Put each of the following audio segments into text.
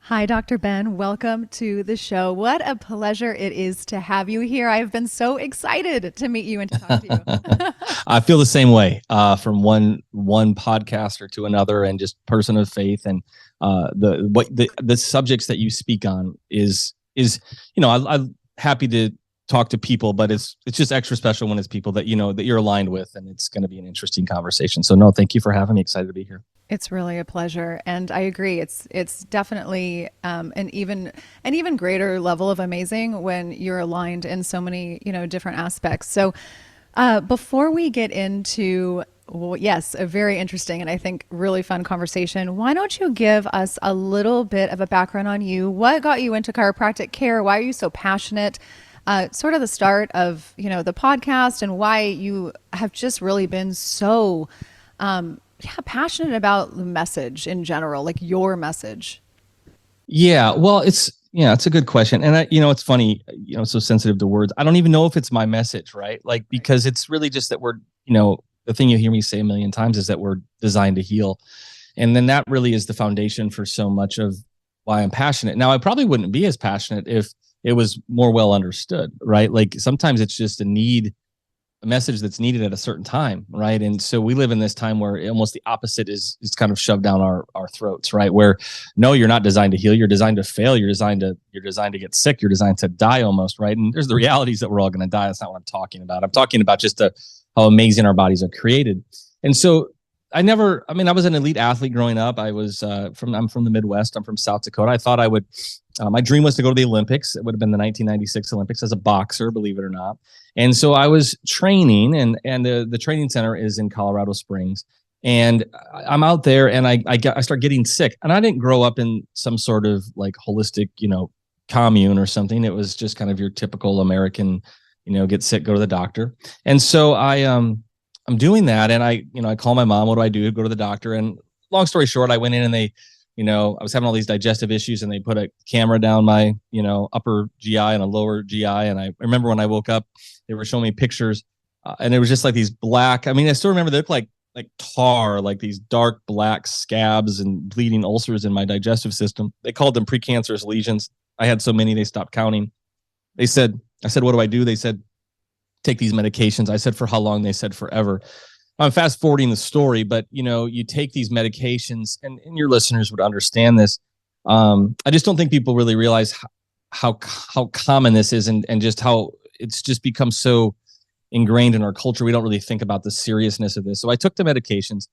Hi, Dr. Ben. Welcome to the show. What a pleasure it is to have you here. I've been so excited to meet you and to talk to you. I feel the same way from one podcaster to another, and just person of faith, and the subjects that you speak on is I'm happy to talk to people, but it's just extra special when it's people that that you're aligned with, and it's going to be an interesting conversation. So no, thank you for having me. Excited to be here. It's really a pleasure, and I agree. It's definitely an even greater level of amazing when you're aligned in so many different aspects. So before we get into yes, a very interesting and I think really fun conversation, why don't you give us a little bit of a background on you? What got you into chiropractic care? Why are you so passionate? Sort of the start of the podcast, and why you have just really been so passionate about the message in general, like your message. Yeah, well, it's a good question, and it's funny, so sensitive to words. I don't even know if it's my message, right? Like, because it's really just that we're, the thing you hear me say a million times is that we're designed to heal, and then that really is the foundation for so much of why I'm passionate. Now, I probably wouldn't be as passionate if it was more well understood, right? Like sometimes it's just a message that's needed at a certain time, right? And so we live in this time where almost the opposite is kind of shoved down our throats, right? Where no, you're not designed to heal, you're designed to fail, you're designed to get sick, you're designed to die almost, right? And there's the realities that we're all going to die. That's not what I'm talking about. I'm talking about just how amazing our bodies are created. And so I was an elite athlete growing up. I'm from the Midwest. I'm from South Dakota. I thought I would, my dream was to go to the Olympics. It would have been the 1996 Olympics as a boxer, believe it or not. And so I was training, and the training center is in Colorado Springs. And I'm out there, and I start getting sick. And I didn't grow up in some sort of like holistic, commune or something. It was just kind of your typical American, get sick, go to the doctor. And so I'm doing that, and I call my mom. What do I do? Go to the doctor. And long story short, I went in, and they, I was having all these digestive issues, and they put a camera down my, upper GI and a lower GI. And I remember when I woke up, they were showing me pictures, and it was just like these black. I still remember they looked like tar, like these dark black scabs and bleeding ulcers in my digestive system. They called them precancerous lesions. I had so many, they stopped counting. I said, what do I do? They said, take these medications. I said, for how long? They said, forever. I'm fast forwarding the story, but you take these medications, and your listeners would understand this. I just don't think people really realize how common this is, and just how it's just become so ingrained in our culture. We don't really think about the seriousness of this. So I took the medications.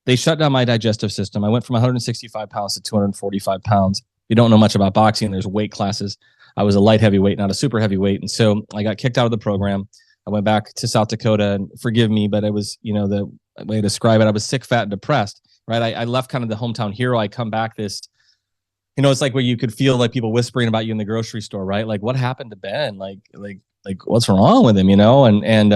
They shut down my digestive system. I went from 165 pounds to 245 pounds. You don't know much about boxing. There's weight classes. I was a light heavyweight, not a super heavyweight. And so I got kicked out of the program. I went back to South Dakota, and forgive me, but it was, the way to describe it, I was sick, fat, and depressed, right? I left kind of the hometown hero. I come back this, it's like where you could feel like people whispering about you in the grocery store, right? Like, what happened to Ben? Like what's wrong with him, And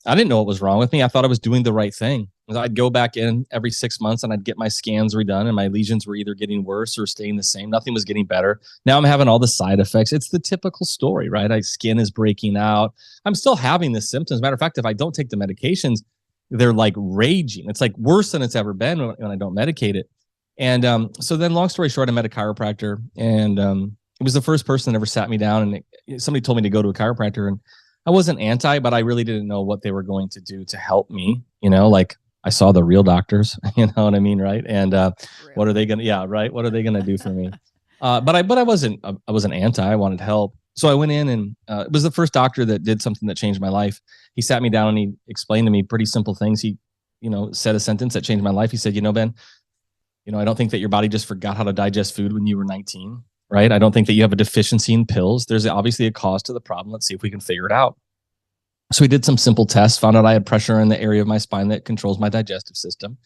I didn't know what was wrong with me. I thought I was doing the right thing. I'd go back in every 6 months, and I'd get my scans redone, and my lesions were either getting worse or staying the same. Nothing was getting better. Now I'm having all the side effects. It's the typical story, right? My skin is breaking out. I'm still having the symptoms. Matter of fact, if I don't take the medications, they're like raging. It's like worse than it's ever been when I don't medicate it. And so then, long story short, I met a chiropractor, and it was the first person that ever sat me down, and somebody told me to go to a chiropractor, and I wasn't anti, but I really didn't know what they were going to do to help me. Like, I saw the real doctors, you know what I mean, right? And what are they gonna? Yeah, right. What are they gonna do for me? But I wasn't anti. I wanted help, so I went in, and it was the first doctor that did something that changed my life. He sat me down, and he explained to me pretty simple things. He, said a sentence that changed my life. He said, Ben, I don't think that your body just forgot how to digest food when you were 19, right? I don't think that you have a deficiency in pills. There's obviously a cause to the problem. Let's see if we can figure it out. So we did some simple tests, found out I had pressure in the area of my spine that controls my digestive system.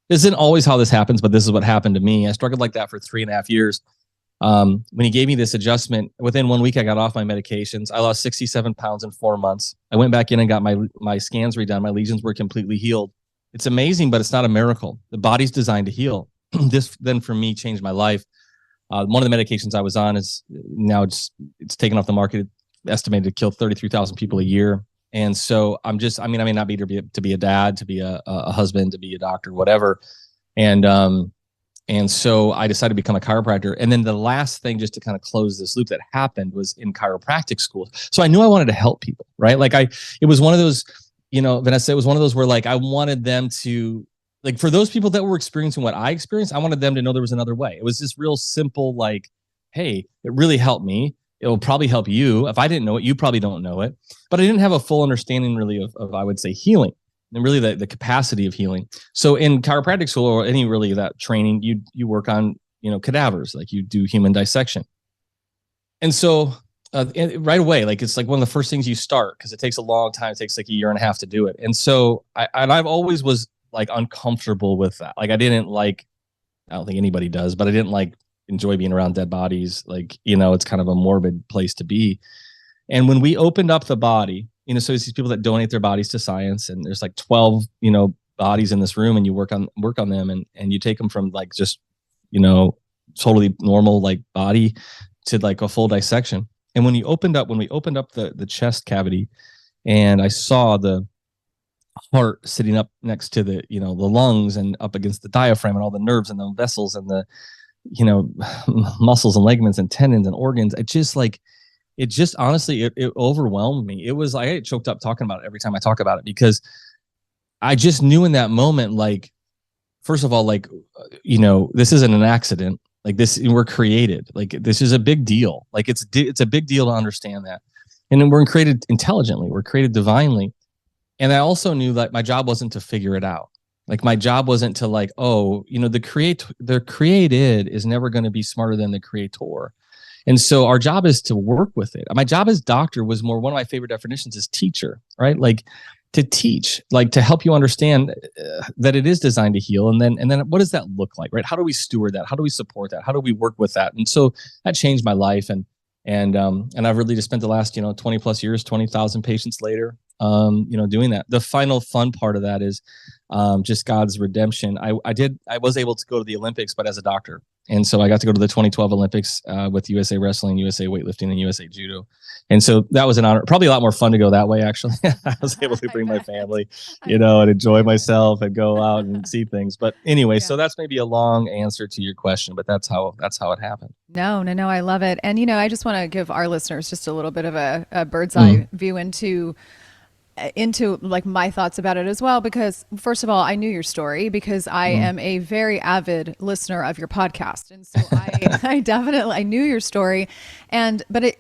This isn't always how this happens, but this is what happened to me. I struggled like that for 3.5 years. When he gave me this adjustment, within 1 week, I got off my medications. I lost 67 pounds in 4 months. I went back in and got my scans redone. My lesions were completely healed. It's amazing, but it's not a miracle. The body's designed to heal. This then for me changed my life. One of the medications I was on is now it's taken off the market, estimated to kill 33,000 people a year. And so I may not be to be a dad, to be a husband, to be a doctor, whatever. And And so I decided to become a chiropractor. And then the last thing, just to kind of close this loop, that happened was in chiropractic school. So I knew I wanted to help people, right? Like it was one of those, Vanessa, it was one of those where like I wanted them to, like, for those people that were experiencing what I experienced, I wanted them to know there was another way. It was this real simple, like, hey, it really helped me. It will probably help you. If I didn't know it, you probably don't know it. But I didn't have a full understanding really of I would say, healing, and really the capacity of healing. So in chiropractic school, or any really that training, you work on, cadavers, like you do human dissection. And so right away, like it's like one of the first things you start, because it takes a long time. It takes like a year and a half to do it. And so I've always was like uncomfortable with that. Like I don't think anybody does, but I didn't like enjoy being around dead bodies. Like, it's kind of a morbid place to be. And when we opened up the body, so it's these people that donate their bodies to science, and there's like 12, bodies in this room, and you work on them, and you take them from like just, totally normal like body to like a full dissection. And when we opened up the chest cavity, and I saw the heart sitting up next to the, the lungs, and up against the diaphragm, and all the nerves and the vessels and the, muscles and ligaments and tendons and organs, it just honestly, it overwhelmed me. It was, I get choked up talking about it every time I talk about it, because I just knew in that moment, like, first of all, like, this isn't an accident. Like this, we're created. Like this is a big deal. Like it's a big deal to understand that. And then we're created intelligently. We're created divinely. And I also knew that my job wasn't to figure it out. Like my job wasn't to like, the created is never going to be smarter than the creator. And so our job is to work with it. My job as doctor was more, one of my favorite definitions is teacher, right? Like to teach, like to help you understand that it is designed to heal. And then what does that look like, right? How do we steward that? How do we support that? How do we work with that? And so that changed my life. And I've really just spent the last, 20 plus years, 20,000 patients later, doing that. The final fun part of that is just God's redemption. I was able to go to the Olympics, but as a doctor. And so I got to go to the 2012 Olympics with USA Wrestling, USA Weightlifting, and USA Judo. And so that was an honor. Probably a lot more fun to go that way, actually. I was able to bring my family, and enjoy myself and go out and see things. But anyway, so that's maybe a long answer to your question, but that's how it happened. No, I love it. And, I just want to give our listeners just a little bit of a bird's eye view into like my thoughts about it as well, because first of all, I knew your story because I am a very avid listener of your podcast. And so I knew your story, but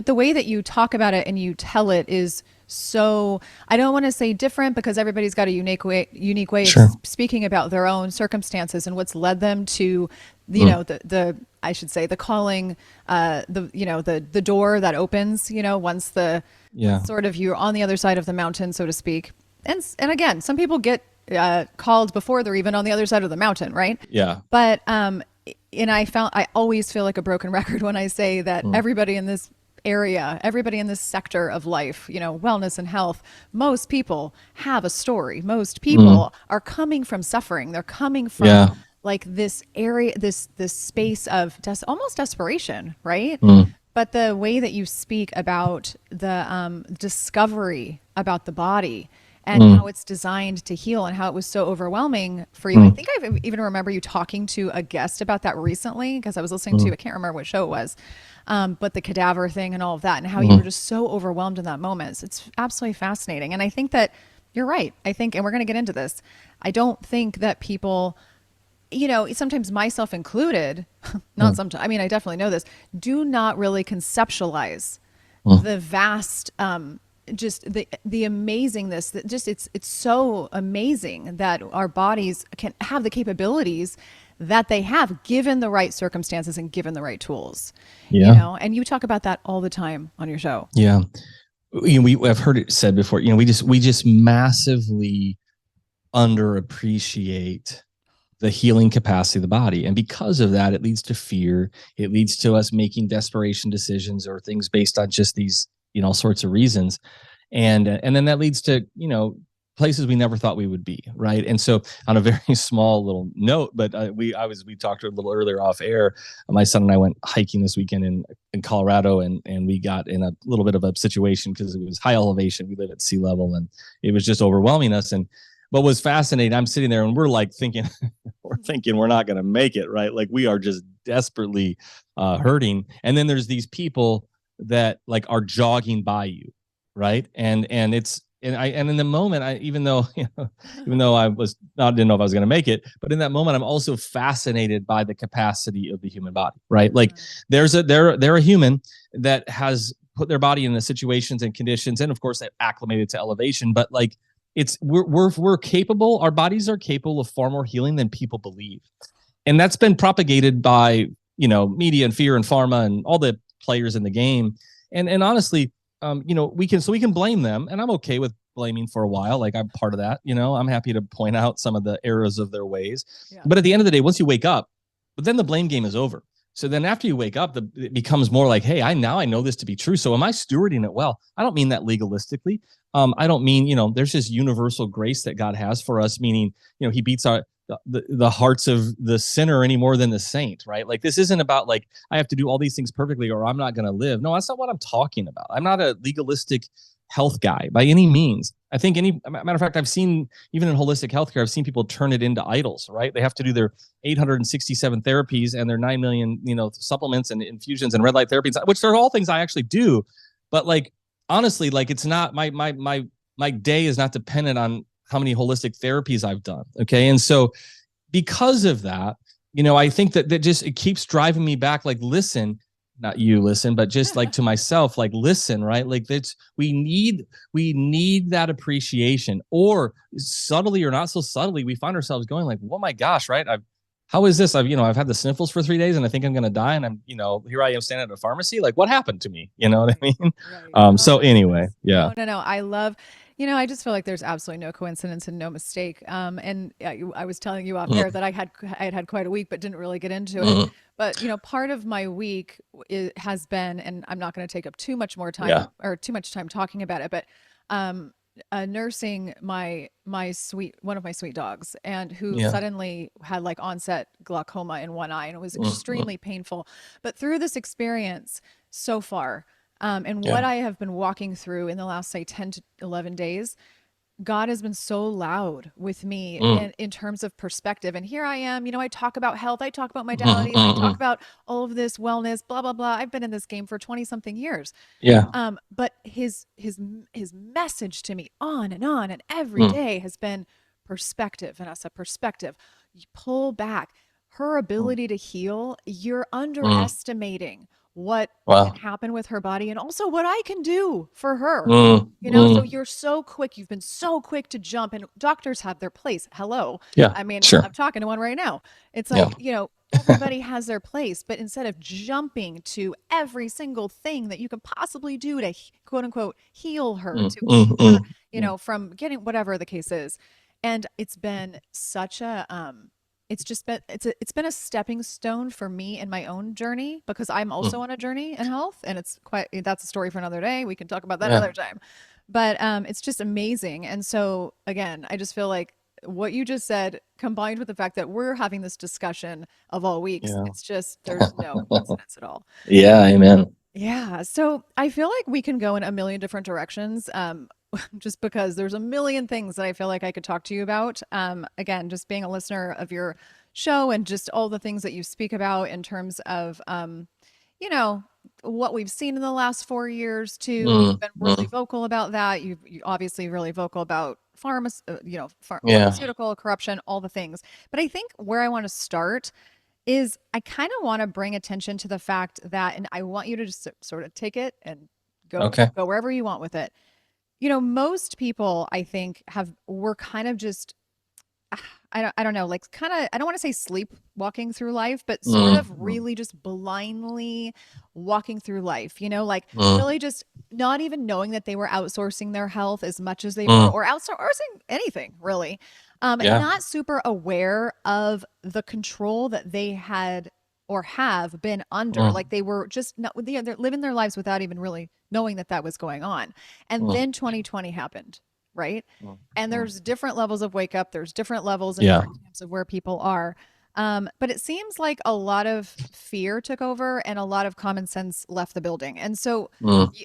the way that you talk about it and you tell it is so, I don't want to say different, because everybody's got a unique way Sure. of speaking about their own circumstances and what's led them to, the I should say the calling, the door that opens, once sort of you're on the other side of the mountain, so to speak. And again, some people get called before they're even on the other side of the mountain, right? Yeah. But and I always feel like a broken record when I say that everybody in this area, everybody in this sector of life, wellness and health, most people have a story. Most people are coming from suffering. They're coming from like this area, this space of almost desperation, right? But the way that you speak about the discovery about the body and how it's designed to heal, and how it was so overwhelming for you. I think I even remember you talking to a guest about that recently, because I was listening to, I can't remember what show it was, but the cadaver thing and all of that, and how you were just so overwhelmed in that moment. So it's absolutely fascinating. And I think that you're right. I think, and we're going to get into this, I don't think that people, sometimes myself included, not sometimes, I mean, I definitely know this, do not really conceptualize the vast, just the amazingness that just, it's so amazing that our bodies can have the capabilities that they have, given the right circumstances and given the right tools. And you talk about that all the time on your show. Yeah. I've heard it said before, we just massively underappreciate the healing capacity of the body. And because of that, it leads to fear. It leads to us making desperation decisions or things based on just these, all sorts of reasons. And then that leads to, places we never thought we would be. Right. And so on a very small little note, but we talked a little earlier off air, my son and I went hiking this weekend in Colorado, and we got in a little bit of a situation because it was high elevation. We live at sea level, and it was just overwhelming us. And but was fascinating. I'm sitting there and we're like thinking, we're not going to make it, right? Like we are just desperately hurting. And then there's these people that like are jogging by you, right? And it's and in the moment, even though even though I didn't know if I was going to make it, but in that moment, I'm also fascinated by the capacity of the human body, right? Like they're a human that has put their body in the situations and conditions, and of course, they've acclimated to elevation, but like we're capable, our bodies are capable of far more healing than people believe. And that's been propagated by, media and fear and pharma and all the players in the game. And honestly, we can blame them, and I'm okay with blaming for a while. Like I'm part of that, I'm happy to point out some of the errors of their ways. Yeah. But at the end of the day, once you wake up, but then the blame game is over. So then after you wake up, it becomes more like, hey, I know this to be true. So am I stewarding it well? I don't mean that legalistically. I don't mean, there's this universal grace that God has for us, meaning, he beats the hearts of the sinner any more than the saint, right? Like this isn't about like, I have to do all these things perfectly or I'm not going to live. No, that's not what I'm talking about. I'm not a legalistic health guy by any means. I think matter of fact, I've seen, even in holistic healthcare, I've seen people turn it into idols, right? They have to do their 867 therapies and their 9 million, supplements and infusions and red light therapies, which are all things I actually do. But like, honestly, like it's not my day is not dependent on how many holistic therapies I've done. Okay. And so because of that, I think that just, it keeps driving me back. Like, listen, not you listen, but just like to myself, like, listen, right? Like we need that appreciation, or subtly or not so subtly, we find ourselves going like, oh my gosh, right? How is this? I've had the sniffles for 3 days and I think I'm going to die. And I'm, here I am standing at a pharmacy. Like what happened to me? You know what I mean? Right. So anyway, yeah. No. I love, I just feel like there's absolutely no coincidence and no mistake. And I was telling you off air that I had quite a week, but didn't really get into it. But, part of my week has been, and I'm not going to take up too much more time or too much time talking about it, but nursing one of my sweet dogs, and who suddenly had like onset glaucoma in one eye, and it was extremely painful. But through this experience so far, and what I have been walking through in the last, say, 10 to 11 days, God has been so loud with me in terms of perspective. And here I am, I talk about health. I talk about modalities. I talk about all of this wellness, blah, blah, blah. I've been in this game for 20 something years. Yeah. But his message to me on and every day has been perspective. And as a perspective, you pull back her ability to heal. You're underestimating what can happen with her body, and also what I can do for her. So you're so quick. You've been so quick to jump, and doctors have their place. Hello. Yeah. I mean, sure. I'm talking to one right now. It's like, everybody has their place, but instead of jumping to every single thing that you could possibly do to quote unquote heal her, to keep her, from getting whatever the case is. And it's been such a, it's been a stepping stone for me in my own journey, because I'm also on a journey in health, and that's a story for another day. We can talk about that another time, but it's just amazing. And so again, I just feel like what you just said, combined with the fact that we're having this discussion of all weeks, it's just, there's no coincidence at all. Yeah. Amen. Yeah. So I feel like we can go in a million different directions. Just because there's a million things that I feel like I could talk to you about. Again, just being a listener of your show and just all the things that you speak about in terms of, what we've seen in the last 4 years too. You've been really vocal about that. You obviously really vocal about pharmaceutical corruption, all the things. But I think where I want to start is I kind of want to bring attention to the fact that, and I want you to just sort of take it and go wherever you want with it. Most people, I think, were kind of just, I don't know, like kind of, I don't want to say sleepwalking through life, but sort of really just blindly walking through life, really just not even knowing that they were outsourcing their health as much as they were, or outsourcing anything really. Not super aware of the control that they had or have been under. Like they were just they're living their lives without even really knowing that was going on. And then 2020 happened, right? And there's different levels of wake up. There's different levels in terms of where people are. But it seems like a lot of fear took over and a lot of common sense left the building. And so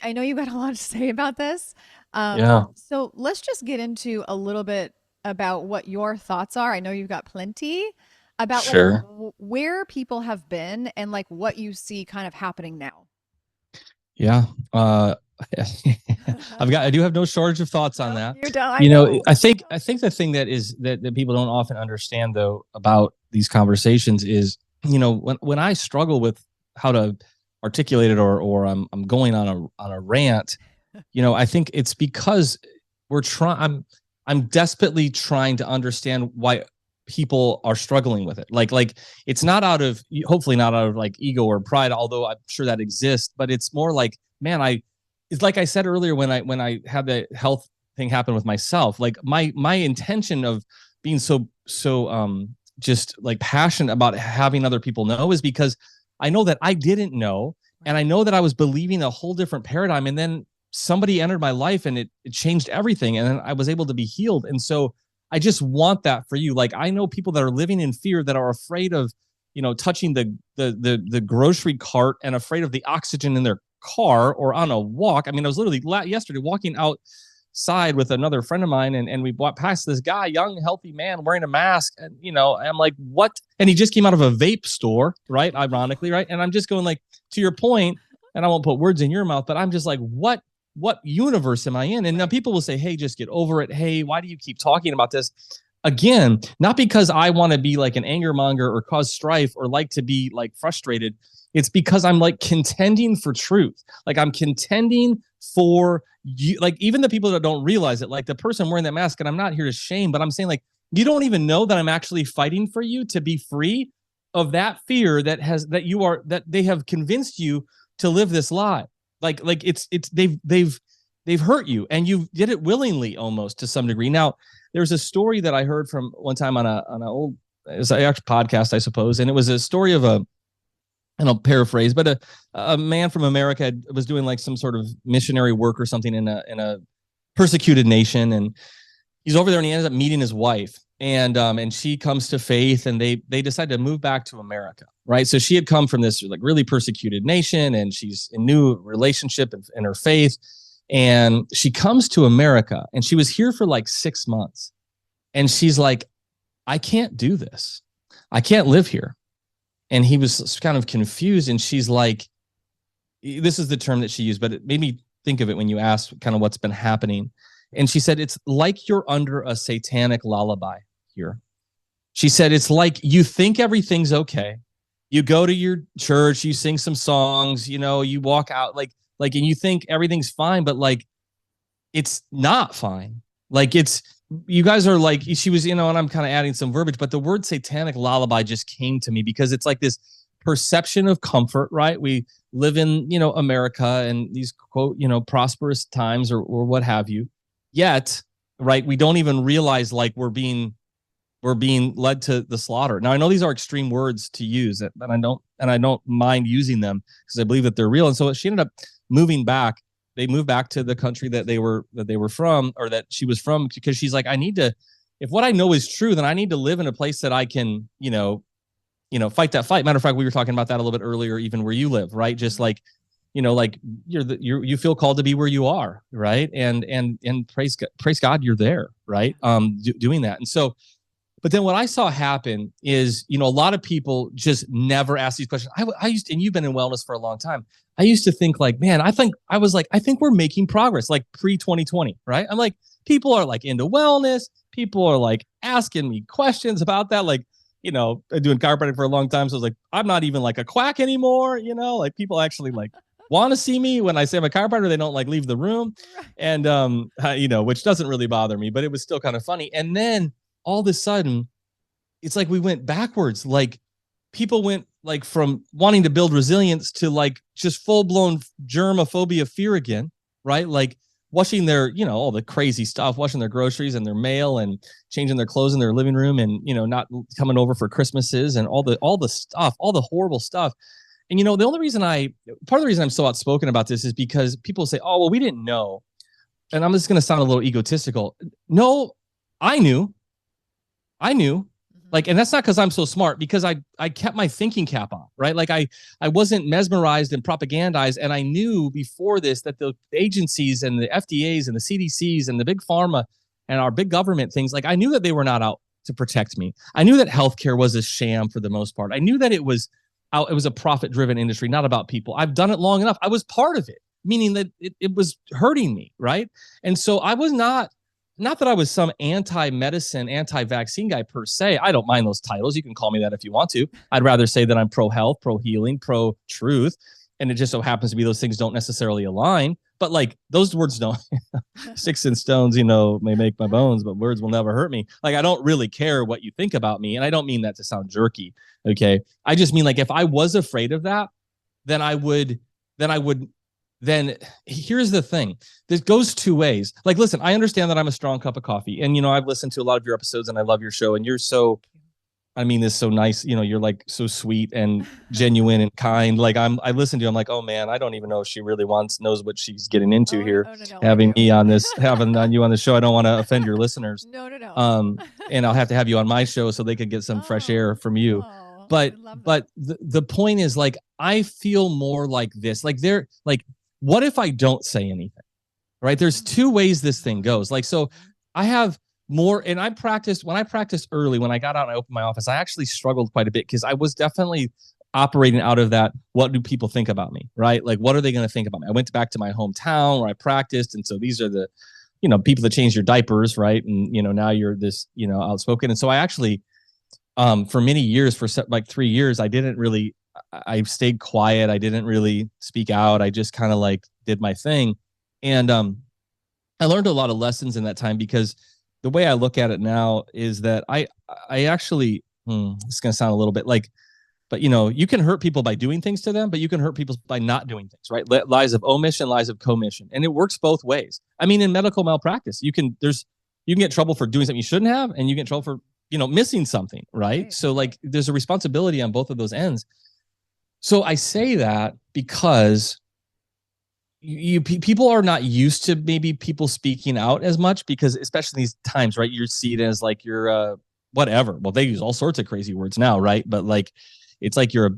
I know you got a lot to say about this. So let's just get into a little bit about what your thoughts are. I know you've got plenty about like Sure. where people have been and like what you see kind of happening now. Yeah. Uh, I do have no shortage of thoughts on No, that. you don't. I You know, know. I think the thing that is that people don't often understand though about these conversations is, when I struggle with how to articulate it, or I'm going on a rant, I think it's because we're trying I'm desperately trying to understand why people are struggling with it. Like it's not out of, hopefully not out of like ego or pride, although I'm sure that exists, but it's more like, man, it's like I said earlier when I had the health thing happen with myself, like my intention of being so just like passionate about having other people know is because I know that I didn't know, and I know that I was believing a whole different paradigm, and then somebody entered my life and it changed everything, and then I was able to be healed. And so I just want that for you. Like, I know people that are living in fear, that are afraid of, touching the grocery cart, and afraid of the oxygen in their car or on a walk. I mean, I was literally yesterday walking outside with another friend of mine, and we walked past this guy, young, healthy man wearing a mask. And, I'm like, what? And he just came out of a vape store, right? Ironically, right? And I'm just going like, to your point, and I won't put words in your mouth, but I'm just like, what universe am I in? And now people will say, hey, just get over it. Hey, why do you keep talking about this? Again, not because I want to be like an anger monger or cause strife or like to be like frustrated. It's because I'm like contending for truth. Like, I'm contending for you, like even the people that don't realize it, like the person wearing that mask. And I'm not here to shame, but I'm saying, like, you don't even know that I'm actually fighting for you to be free of that fear that they have convinced you to live this lie. Like it's they've hurt you, and you did it willingly, almost, to some degree. Now, there's a story that I heard from one time on an old, it was a podcast, I suppose, and it was a story of and I'll paraphrase, but a man from America was doing like some sort of missionary work or something in a persecuted nation, and he's over there, and he ends up meeting his wife, and she comes to faith, and they decide to move back to America, right? So she had come from this like really persecuted nation, and she's in new relationship in her faith, and she comes to America, and she was here for like 6 months, and she's like, I can't do this, I can't live here. And he was kind of confused, and she's like, this is the term that she used, but it made me think of it when you asked kind of what's been happening. And she said, it's like you're under a satanic lullaby here. She said, it's like you think everything's okay. You go to your church, you sing some songs, you walk out and you think everything's fine, but like, it's not fine. Like, you guys are like, she was, and I'm kind of adding some verbiage, but the word satanic lullaby just came to me because it's like this perception of comfort, right? We live in, America, and these quote, prosperous times, or what have you. Yet, right, we don't even realize like we're being led to the slaughter. Now, I know these are extreme words to use, and I don't mind using them because I believe that they're real. And so she ended up moving back. They moved back to the country that they were from, or that she was from, because she's like, I need to, if what I know is true, then I need to live in a place that I can, fight that fight. Matter of fact, we were talking about that a little bit earlier, even where you live, right? Just like, like you feel called to be where you are, right? And praise God, you're there, right? Doing that. And so, but then what I saw happen is, a lot of people just never ask these questions. I used to, and you've been in wellness for a long time. I used to think like, man, I think we're making progress, like pre-2020, right? I'm like, people are like into wellness. People are like asking me questions about that. Like, doing chiropractic for a long time. So I was like, I'm not even like a quack anymore. Like people actually like want to see me when I say I'm a chiropractor. They don't like leave the room. And, which doesn't really bother me, but it was still kind of funny. And then all of a sudden, it's like we went backwards. Like, people went like from wanting to build resilience to like just full-blown germophobia fear again, right? Like washing their, all the crazy stuff, washing their groceries and their mail, and changing their clothes in their living room, and, not coming over for Christmases, and all the stuff, all the horrible stuff. And, part of the reason I'm so outspoken about this is because people say, oh, well, we didn't know. And I'm just going to sound a little egotistical. No, I knew. Like, and that's not because I'm so smart, because I kept my thinking cap on, right? Like I wasn't mesmerized and propagandized. And I knew before this that the agencies and the FDAs and the CDCs and the big pharma, and our big government things, like I knew that they were not out to protect me. I knew that healthcare was a sham for the most part. I knew that it was a profit-driven industry, not about people. I've done it long enough. I was part of it, meaning that it was hurting me, right? And so I was not that I was some anti-medicine, anti-vaccine guy per se. I don't mind those titles. You can call me that if you want to. I'd rather say that I'm pro-health, pro-healing, pro-truth. And it just so happens to be those things don't necessarily align. But like those words don't, sticks and stones, may make my bones, but words will never hurt me. Like I don't really care what you think about me. And I don't mean that to sound jerky. Okay. I just mean like if I was afraid of that, then then here's the thing. This goes two ways. Like, listen, I understand that I'm a strong cup of coffee. And, I've listened to a lot of your episodes and I love your show. And you're so, this is so nice. You're like so sweet and genuine and kind. Like I listen to you. I'm like, oh man, I don't even know if she really knows what she's getting into here. No, having me on this, having you on the show. I don't want to offend your listeners. No. And I'll have to have you on my show so they could get some fresh air from you. But the point is like, I feel more like this, like what if I don't say anything, right? There's two ways this thing goes. Like, so I have more, and when I practiced early, when I got out and I opened my office, I actually struggled quite a bit because I was definitely operating out of that. What do people think about me, right? Like, what are they going to think about me? I went back to my hometown where I practiced. And so these are the, people that change your diapers, right? And, now you're this, outspoken. And so I actually, for many years, for like 3 years, I stayed quiet. I didn't really speak out. I just kind of like did my thing. And I learned a lot of lessons in that time because the way I look at it now is that I actually, it's going to sound a little bit like, but you can hurt people by doing things to them, but you can hurt people by not doing things, right? Lies of omission, lies of commission. And it works both ways. I mean, in medical malpractice, you can get in trouble for doing something you shouldn't have, and you get in trouble for, missing something, right? So like there's a responsibility on both of those ends. So I say that because people are not used to maybe people speaking out as much because especially these times, right? You're seen as like you're whatever. Well, they use all sorts of crazy words now, right? But like it's like you're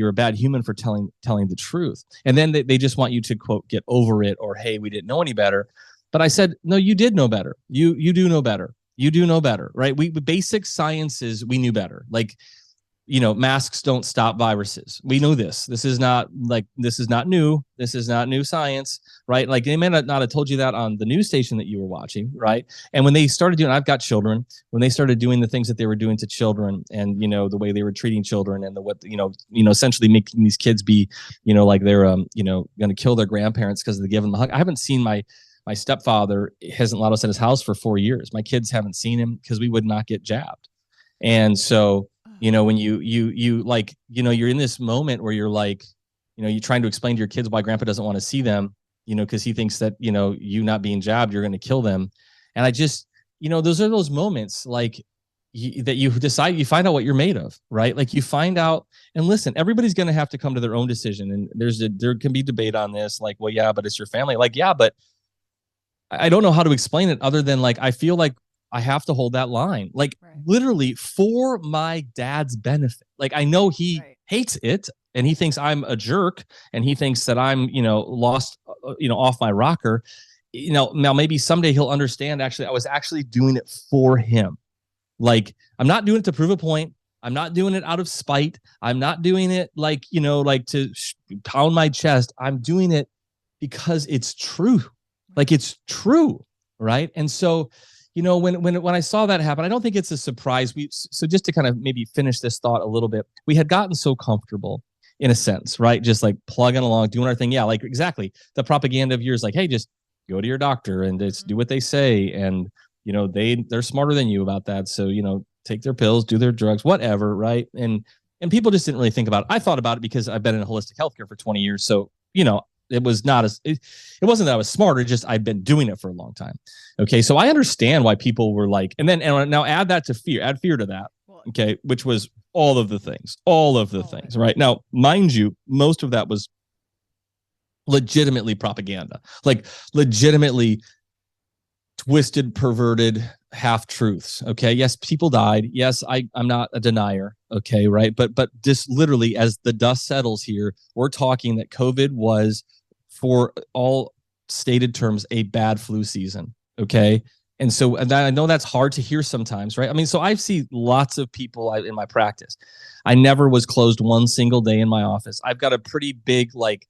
a bad human for telling the truth. And then they just want you to quote get over it or hey, we didn't know any better. But I said, no, you did know better. You do know better. You do know better, right? We basic sciences, we knew better. Like masks don't stop viruses. We know this. This is not new. This is not new science, right? Like they may not have told you that on the news station that you were watching, right? And when they started doing, I've got children, when they started doing the things that they were doing to children and, the way they were treating children and essentially making these kids be, like they're, going to kill their grandparents because they give them a hug. I haven't seen my stepfather hasn't allowed us in his house for 4 years. My kids haven't seen him because we would not get jabbed. And so, when you like, you're in this moment where you're like, you're trying to explain to your kids why grandpa doesn't want to see them, because he thinks that, you not being jabbed, you're going to kill them. And I just, those are those moments like that you decide, you find out what you're made of, right? Like you find out, and listen, everybody's going to have to come to their own decision. And there can be debate on this, like, well, yeah, but it's your family. Like, yeah, but I don't know how to explain it other than like, I feel like I have to hold that line, like literally for my dad's benefit. Like I know he hates it and he thinks I'm a jerk and he thinks that I'm, lost, off my rocker. Now maybe someday he'll understand actually, I was actually doing it for him. Like I'm not doing it to prove a point. I'm not doing it out of spite. I'm not doing it like, like to pound my chest. I'm doing it because it's true. Like it's true. Right. And so, when I saw that happen, I don't think it's a surprise. So just to kind of maybe finish this thought a little bit, we had gotten so comfortable in a sense, right? Just like plugging along, doing our thing. Yeah, like exactly. The propaganda of years, like, hey, just go to your doctor and just do what they say. And, they're smarter than you about that. So, take their pills, do their drugs, whatever, right? And people just didn't really think about it. I thought about it because I've been in holistic healthcare for 20 years. So, it was not it wasn't that I was smarter, just I've been doing it for a long time. Okay. So I understand why people were like, and now add fear to that. Okay. Which was all of the things, right? Now, mind you, most of that was legitimately propaganda, like legitimately twisted, perverted half truths. Okay. Yes. People died. Yes. I'm not a denier. Okay. Right. But just literally as the dust settles here, we're talking that COVID was, for all stated terms, a bad flu season. Okay. And so and I know that's hard to hear sometimes, right? I mean, so I see lots of people in my practice. I never was closed one single day in my office. I've got a pretty big like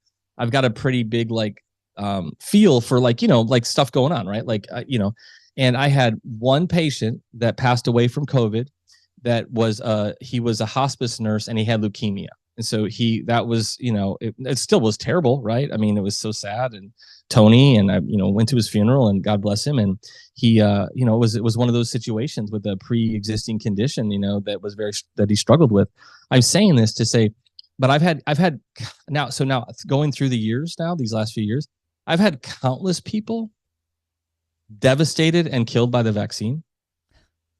feel for like, like stuff going on, right? Like, and I had one patient that passed away from COVID that was he was a hospice nurse and he had leukemia. And so that was, it still was terrible, right? I mean, it was so sad. And Tony and I, went to his funeral and God bless him. And he, it was one of those situations with a pre-existing condition, that he struggled with. I'm saying this to say, but I've had now going through the years now, these last few years, I've had countless people devastated and killed by the vaccine.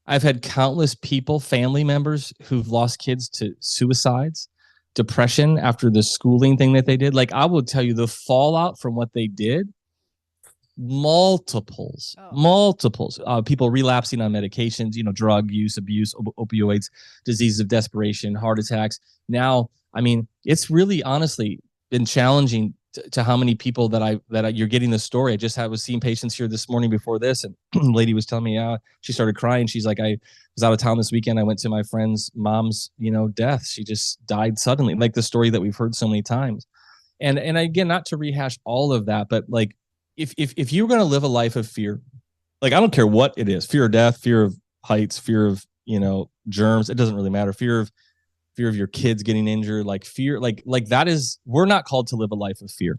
I've had countless people, family members who've lost kids to suicides, depression after the schooling thing that they did. Like, I will tell you the fallout from what they did, multiples, people relapsing on medications, drug use, abuse, opioids, diseases of desperation, heart attacks. Now, I mean, it's really honestly been challenging to how many people that you're getting the story. I was seeing patients here this morning before this, and a lady was telling me, she started crying. She's like, I was out of town this weekend. I went to my friend's mom's, death. She just died suddenly, like the story that we've heard so many times. And again, not to rehash all of that, but like, if you're going to live a life of fear, like, I don't care what it is, fear of death, fear of heights, fear of, germs, it doesn't really matter. Fear of your kids getting injured, like fear, like that is, we're not called to live a life of fear.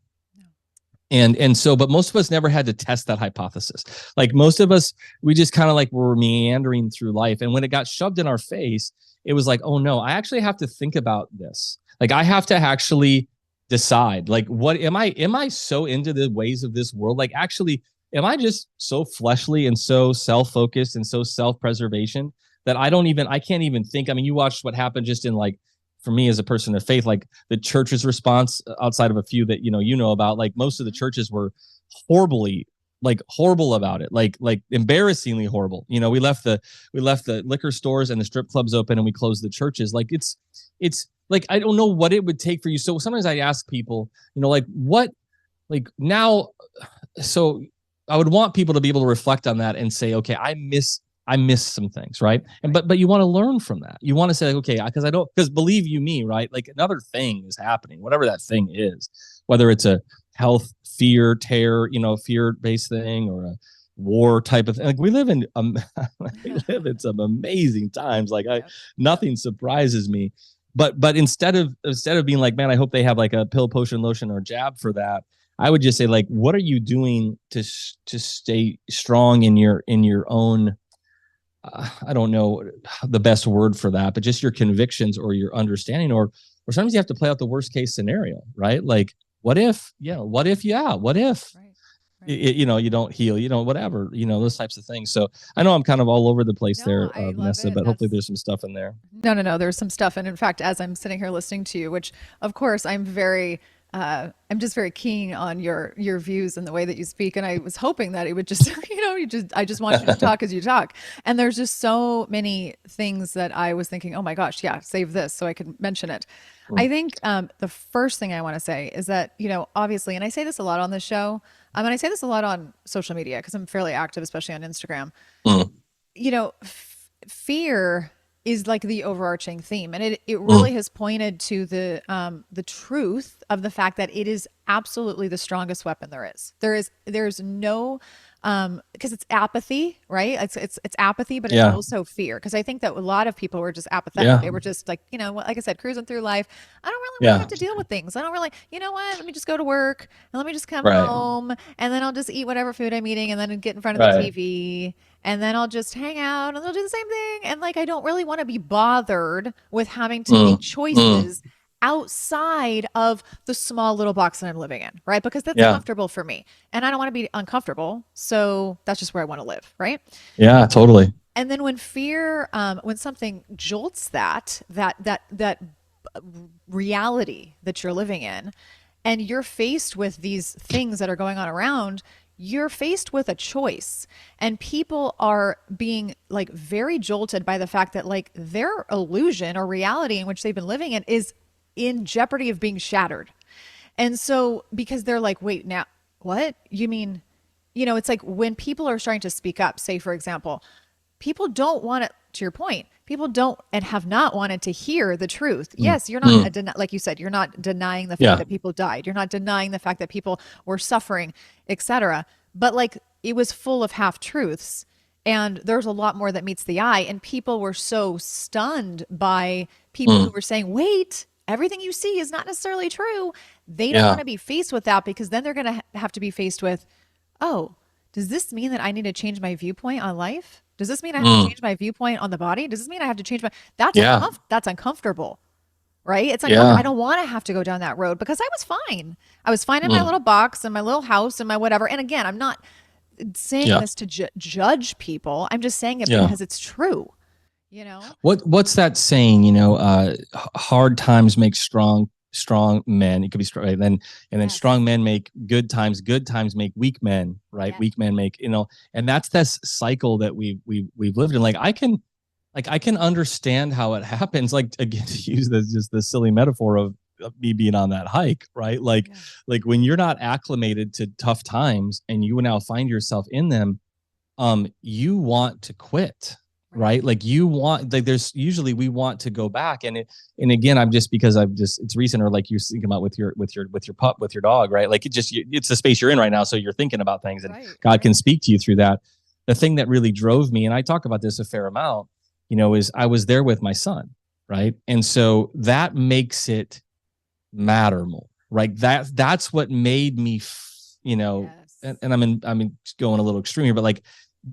And so, but most of us never had to test that hypothesis. Like, most of us, we just kind of like were meandering through life. And when it got shoved in our face, it was like, oh no, I actually have to think about this. Like, I have to actually decide, like, what am I so into the ways of this world? Like, actually, am I just so fleshly and so self-focused and so self-preservation that I can't even think. I mean, you watched what happened just in, like, for me as a person of faith, like the church's response, outside of a few that, about, like, most of the churches were horrible about it, like embarrassingly horrible. We left the liquor stores and the strip clubs open, and we closed the churches. Like, it's like, I don't know what it would take for you. So sometimes I ask people, like, what, like, now, so I would want people to be able to reflect on that and say, okay, I miss some things, right? And but you want to learn from that. You want to say, like, okay, because believe you me, right? Like, another thing is happening, whatever that thing is, whether it's a health fear, terror, fear-based thing, or a war type of thing. Like, we live in some amazing times. Like, nothing surprises me. But instead of being like, man, I hope they have like a pill, potion, lotion, or jab for that, I would just say, like, what are you doing to stay strong in your own, I don't know the best word for that, but just your convictions or your understanding, or sometimes you have to play out the worst case scenario, right? Like, what if, what if, you don't heal, whatever, those types of things. So I know I'm kind of all over the place there, Vanessa, but hopefully there's some stuff in there. No, there's some stuff. And in fact, as I'm sitting here listening to you, which of course I'm just very keen on your views and the way that you speak. And I was hoping that it would just, I just want you to talk as you talk. And there's just so many things that I was thinking, oh my gosh, yeah, save this so I can mention it. I think the first thing I want to say is that, obviously, and I say this a lot on this show, and I say this a lot on social media because I'm fairly active, especially on Instagram. Fear is like the overarching theme, and it really has pointed to the truth of the fact that it is absolutely the strongest weapon there is. There's no because it's apathy, right? It's apathy, but it's also fear. Because I think that a lot of people were just apathetic. Yeah. They were just like, like I said, cruising through life. I don't really want to have to deal with things. I don't really, let me just go to work and let me just come home, and then I'll just eat whatever food I'm eating, and then get in front of the TV, and then I'll just hang out and they'll do the same thing. And like, I don't really want to be bothered with having to make choices outside of the small little box that I'm living in, right? Because that's comfortable for me, and I don't want to be uncomfortable. So that's just where I want to live, right? Yeah, totally. And then when fear, when something jolts that reality that you're living in, and you're faced with these things that are going on around, you're faced with a choice, and people are being like very jolted by the fact that like their illusion or reality in which they've been living in is in jeopardy of being shattered. And so, because they're like, wait, now what? You mean it's like when people are starting to speak up, say, for example, people don't want to your point, people don't and have not wanted to hear the truth. Mm. Yes, you're not, Mm. like you said, you're not denying the fact Yeah. that people died. You're not denying the fact that people were suffering, etc. But like it was full of half truths. And there's a lot more that meets the eye. And people were so stunned by people who Mm. were saying, wait, everything you see is not necessarily true. They don't want Yeah. to be faced with that because then they're going to have to be faced with, oh, does this mean that I need to change my viewpoint on life? Does this mean I have to Mm. change my viewpoint on the body? Does this mean I have to change my Yeah. that's uncomfortable, right? It's uncomfortable. I Yeah. don't want to have to go down that road because I was fine. I was fine in my Mm. little box and my little house and my whatever. And again, I'm not saying Yeah. this to judge people. I'm just saying it Yeah. because it's true, you know? What's that saying? Hard times make strong men. It could be strong, right? And then Yes. strong men make good times. Good times make weak men, right? Yes. Weak men make, and that's this cycle that we've lived in. Like I can understand how it happens. Like, again, to use this just the silly metaphor of me being on that hike, right? Like, Yeah. like when you're not acclimated to tough times and you now find yourself in them, you want to quit, Right. right? Like you want, like there's usually we want to go back, and again, I'm just because I've just it's recent, or like you're thinking about with your pup, with your dog, right? Like it's the space you're in right now, so you're thinking about things, and Right. God can Right. speak to you through that. The thing that really drove me, and I talk about this a fair amount, is I was there with my son, right? And so that makes it matter more, right? That's what made me, Yes. and I'm going a little extreme here, but like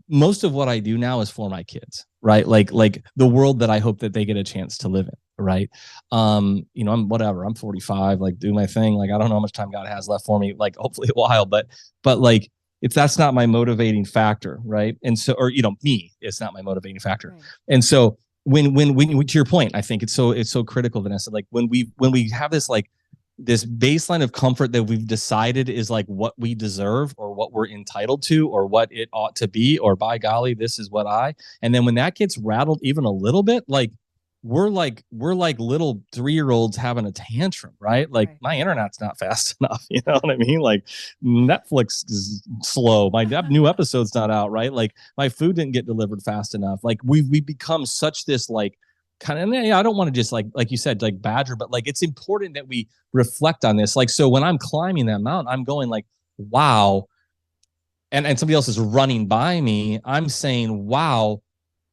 most of what I do now is for my kids, right? Like the world that I hope that they get a chance to live in, right? I'm 45, like do my thing. Like I don't know how much time God has left for me, like hopefully a while, but like it's that's not my motivating factor, right? And so, or me, it's not my motivating factor. Right. And so when to your point, I think it's so critical, Vanessa. Like when we have this baseline of comfort that we've decided is like what we deserve or what we're entitled to or what it ought to be, or by golly, this is what and then when that gets rattled even a little bit, like we're like little 3-year-olds having a tantrum, right? Like Right. my internet's not fast enough, you know what I mean? Like Netflix is slow, my new episode's not out, right? Like my food didn't get delivered fast enough. Like we've become such this like kind of, I don't want to just like you said, like badger, but like it's important that we reflect on this. Like, so when I'm climbing that mountain, I'm going like, wow. And somebody else is running by me. I'm saying, wow.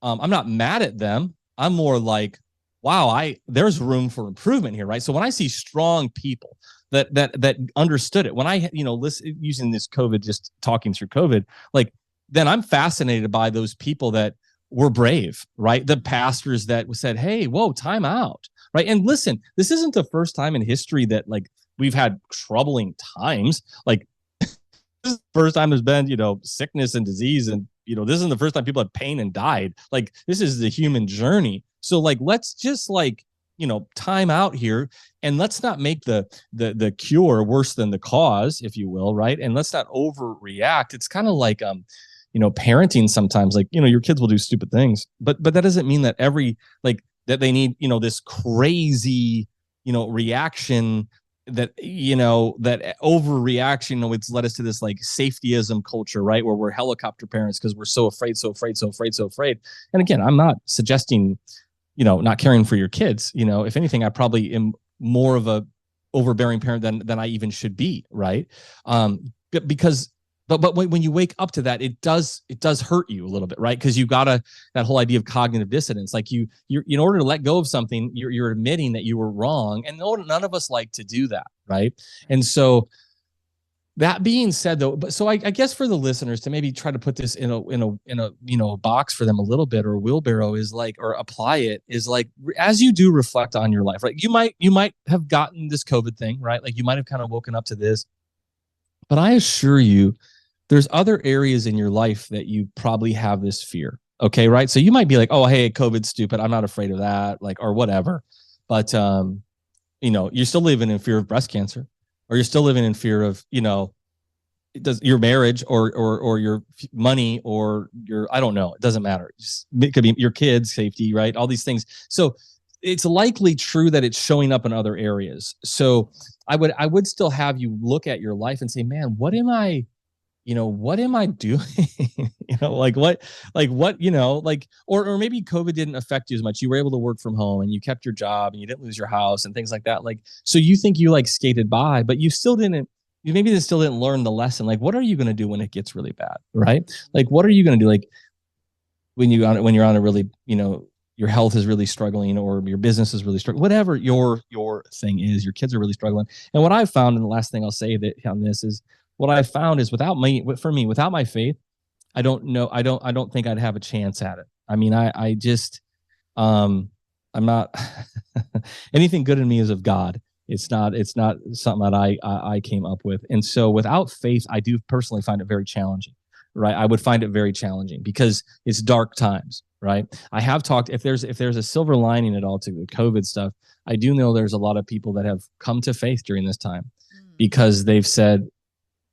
I'm not mad at them. I'm more like, wow, there's room for improvement here, right? So when I see strong people that understood it, when I listen, using this COVID, just talking through COVID, like then I'm fascinated by those people that were brave, right? The pastors that said, hey, whoa, time out, right? And listen, this isn't the first time in history that like we've had troubling times. Like this is the first time there's been, sickness and disease, and this isn't the first time people had pain and died. Like this is the human journey. So like let's just like time out here, and let's not make the cure worse than the cause, if you will, right? And let's not overreact. It's kind of like parenting sometimes. Like your kids will do stupid things, but that doesn't mean that that they need this crazy reaction, that overreaction. It's led us to this like safetyism culture, right, where we're helicopter parents because we're so afraid. And again, I'm not suggesting not caring for your kids. If anything, I probably am more of a overbearing parent than I even should be, right? Because but when you wake up to that, it does hurt you a little bit, right? Because you gotta, that whole idea of cognitive dissonance, like you're in order to let go of something, you're admitting that you were wrong, and none of us like to do that, right? And so that being said, though, but so I guess for the listeners to maybe try to put this in a box for them a little bit, or wheelbarrow, is like, or apply it, is like, as you do reflect on your life, right? You might have gotten this COVID thing, right? Like you might have kind of woken up to this, but I assure you, there's other areas in your life that you probably have this fear. Okay, right? So you might be like, oh, hey, COVID's stupid, I'm not afraid of that, like, or whatever. But you're still living in fear of breast cancer, or you're still living in fear of, your marriage, or your money, or your, I don't know, it doesn't matter. It could be your kids' safety, right? All these things. So it's likely true that it's showing up in other areas. So I would still have you look at your life and say, man, what am I what am I doing? What, or maybe COVID didn't affect you as much. You were able to work from home and you kept your job and you didn't lose your house and things like that. Like, so you think you like skated by, but you maybe they still didn't learn the lesson. Like, what are you going to do when it gets really bad? Right. Like, what are you going to do? Like when you're on a really, your health is really struggling or your business is really struggling, whatever your thing is, your kids are really struggling. And what I've found, and the last thing I'll say that on this is what I found is without my faith, I don't know. I don't think I'd have a chance at it. I mean, I just, I'm not, anything good in me is of God. It's not something that I came up with. And so without faith, I do personally find it very challenging, right? I would find it very challenging because it's dark times, right? I have talked, if there's a silver lining at all to the COVID stuff, I do know there's a lot of people that have come to faith during this time because they've said,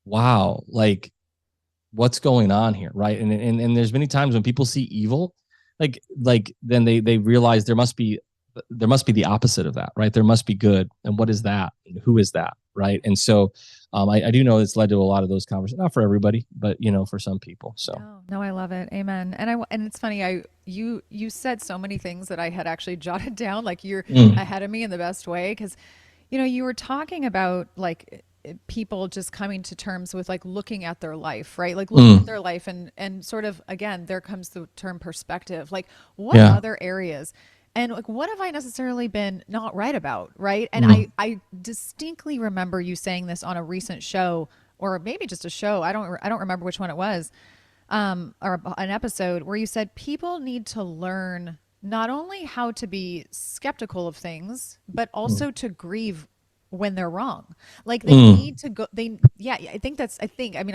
wow, like what's going on here, right? And there's many times when people see evil, then they realize there must be the opposite of that, right? There must be good, and what is that? And who is that, right? And so, I do know it's led to a lot of those conversations, not for everybody, but for some people. So No, I love it. Amen. And it's funny. You said so many things that I had actually jotted down. Like you're ahead of me in the best way because, you were talking about like people just coming to terms with like looking at their life, right? Like looking at their life and sort of again, there comes the term perspective. Like what other areas and like what have I necessarily been not right about, right? And I distinctly remember you saying this on a recent show or maybe just a show. I don't remember which one it was. Or an episode where you said people need to learn not only how to be skeptical of things, but also to grieve when they're wrong. Like they need to go, I mean,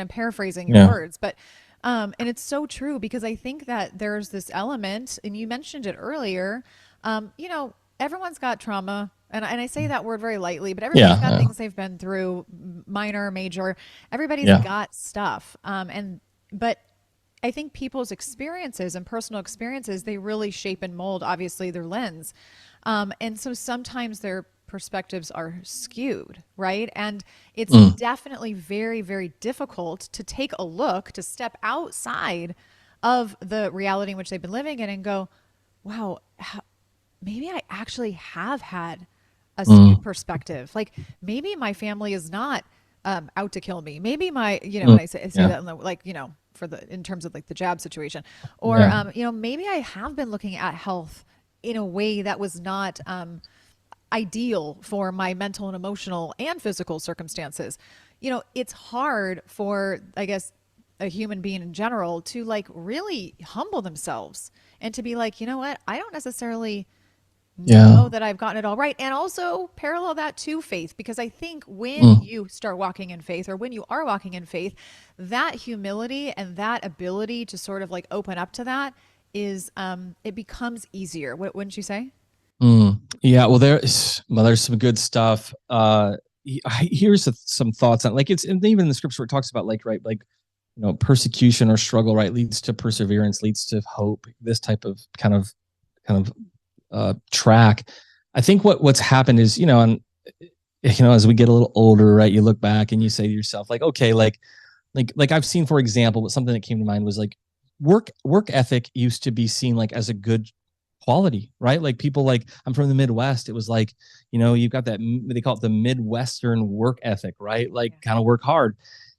I'm paraphrasing your words, but, and it's so true because I think that there's this element, and you mentioned it earlier, everyone's got trauma. And I say that word very lightly, but everybody's got things they've been through, minor, major. Everybody's got stuff. But I think people's experiences and personal experiences, they really shape and mold, obviously, their lens. And so sometimes their perspectives are skewed, right? And it's definitely very, very difficult to take a look, to step outside of the reality in which they've been living in and go, wow, maybe I actually have had a skewed perspective. Like maybe my family is not out to kill me. Maybe my, when I say that in the, like, in terms of like the jab situation, or, maybe I have been looking at health in a way that was not, ideal for my mental and emotional and physical circumstances. It's hard for, I guess, a human being in general to like really humble themselves and to be like, you know what, I don't necessarily know that I've gotten it all right. And also parallel that to faith, because I think when you start walking in faith or when you are walking in faith, that humility and that ability to sort of like open up to that is, it becomes easier. Wouldn't you say? Yeah, well, there's some good stuff. Here's some thoughts on like it's and even in the scripture it talks about like right like persecution or struggle right leads to perseverance, leads to hope. This type of kind of track. I think what's happened is and as we get a little older, right, you look back and you say to yourself like okay like I've seen, for example, something that came to mind was like work ethic used to be seen like as a good quality, right? Like people like I'm from the Midwest. It was like, you've got that, they call it the Midwestern work ethic, right? Like kind of work hard.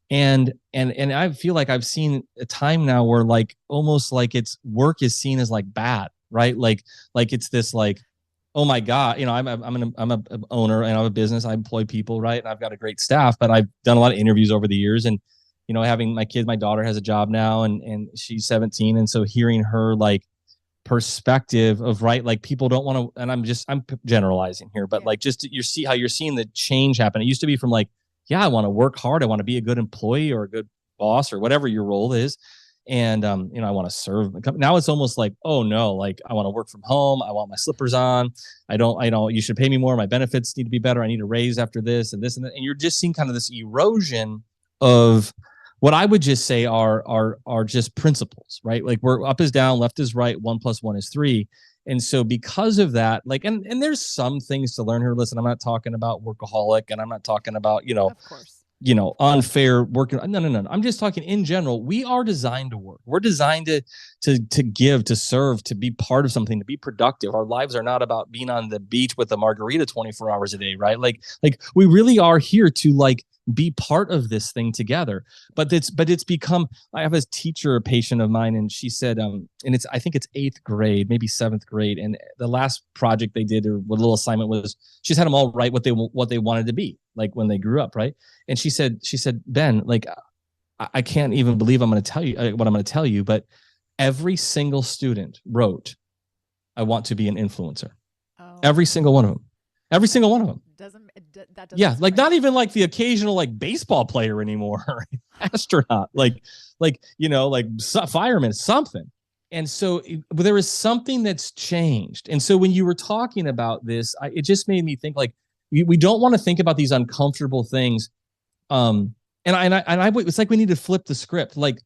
And I feel like I've seen a time now where like almost like it's work is seen as like bad, right? Like it's this like, oh my God, I'm a owner and I have a business. I employ people, right? And I've got a great staff, but I've done a lot of interviews over the years and having my daughter has a job now and she's 17. And so hearing her like perspective of right like people don't want to, and I'm generalizing here, but like just you're seeing the change happen. It used to be from like I want to work hard, I want to be a good employee or a good boss or whatever your role is, and I want to serve. Now it's almost like, oh no, like I want to work from home, I want my slippers on, I don't you should pay me more, my benefits need to be better, I need a raise after this and this and that. And you're just seeing kind of this erosion of what I would just say are just principles, right? Like we're up is down, left is right, 1 + 1 is 3. And so because of that, like, and there's some things to learn here. Listen, I'm not talking about workaholic and I'm not talking about, Of course. unfair working. No. I'm just talking in general. We are designed to work. We're designed to give, to serve, to be part of something, to be productive. Our lives are not about being on the beach with a margarita 24 hours a day, right? Like we really are here to like be part of this thing together. But it's become, I have a teacher, a patient of mine, and she said, and I think it's 8th grade, maybe 7th grade. And the last project they did, or what little assignment was, she's had them all write what they wanted to be like when they grew up. Right. And she said, Ben, like, I can't even believe I'm going to tell you what I'm going to tell you, but every single student wrote, I want to be an influencer. Oh. Every single one of them. Every single one of them. That doesn't. Yeah, like not even like the occasional like baseball player anymore, astronaut, like fireman, something. And so there is something that's changed. And so when you were talking about this, it just made me think like we don't want to think about these uncomfortable things. And I it's like we need to flip the script. Like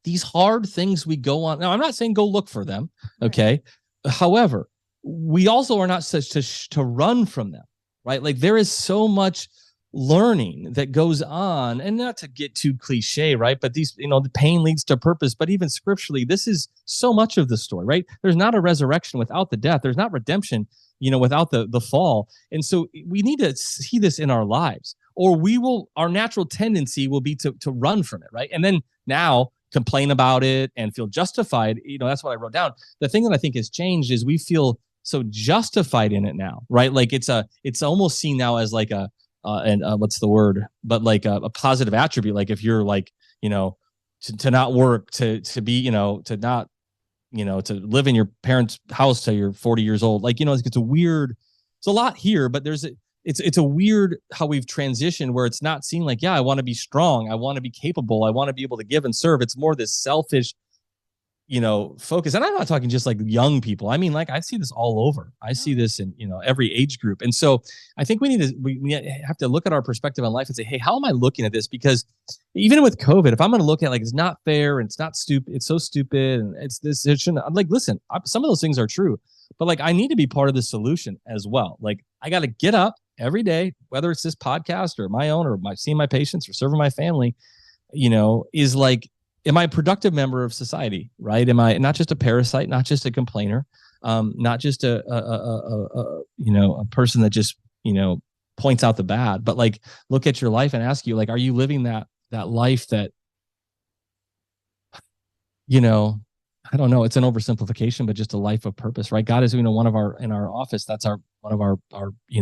these hard things we go on. Now, I'm not saying go look for them. Okay. Right. However, we also are not such to run from them, right? Like there is so much learning that goes on, and not to get too cliche, right? But these, the pain leads to purpose. But even scripturally, this is so much of the story, right? There's not a resurrection without the death. There's not redemption, without the fall. And so we need to see this in our lives, or our natural tendency will be to run from it, right? And then now complain about it and feel justified. That's what I wrote down. The thing that I think has changed is we feel so justified in it now, right? Like it's almost seen now as like what's the word? But like a positive attribute. Like if you're like, to not work, to be, to not, to live in your parents' house till you're 40 years old. Like, it's a lot here, but it's a weird how we've transitioned where it's not seen like, yeah, I want to be strong. I want to be capable. I want to be able to give and serve. It's more this selfish, focus. And I'm not talking just like young people. I mean, like I see this all over. I see this in, every age group. And so I think we have to look at our perspective on life and say, hey, how am I looking at this? Because even with COVID, if I'm going to look at like, it's not fair and it's not stupid, it's so stupid. And it shouldn't, I'm like, listen, some of those things are true, but like, I need to be part of the solution as well. Like I got to get up every day, whether it's this podcast or my own, or seeing my patients or serving my family, is like, am I a productive member of society, right? Am I not just a parasite, not just a complainer, not just a person that just, points out the bad, but like look at your life and ask you, like, are you living that life that, I don't know, it's an oversimplification, but just a life of purpose, right? God is, in our office, that's one of our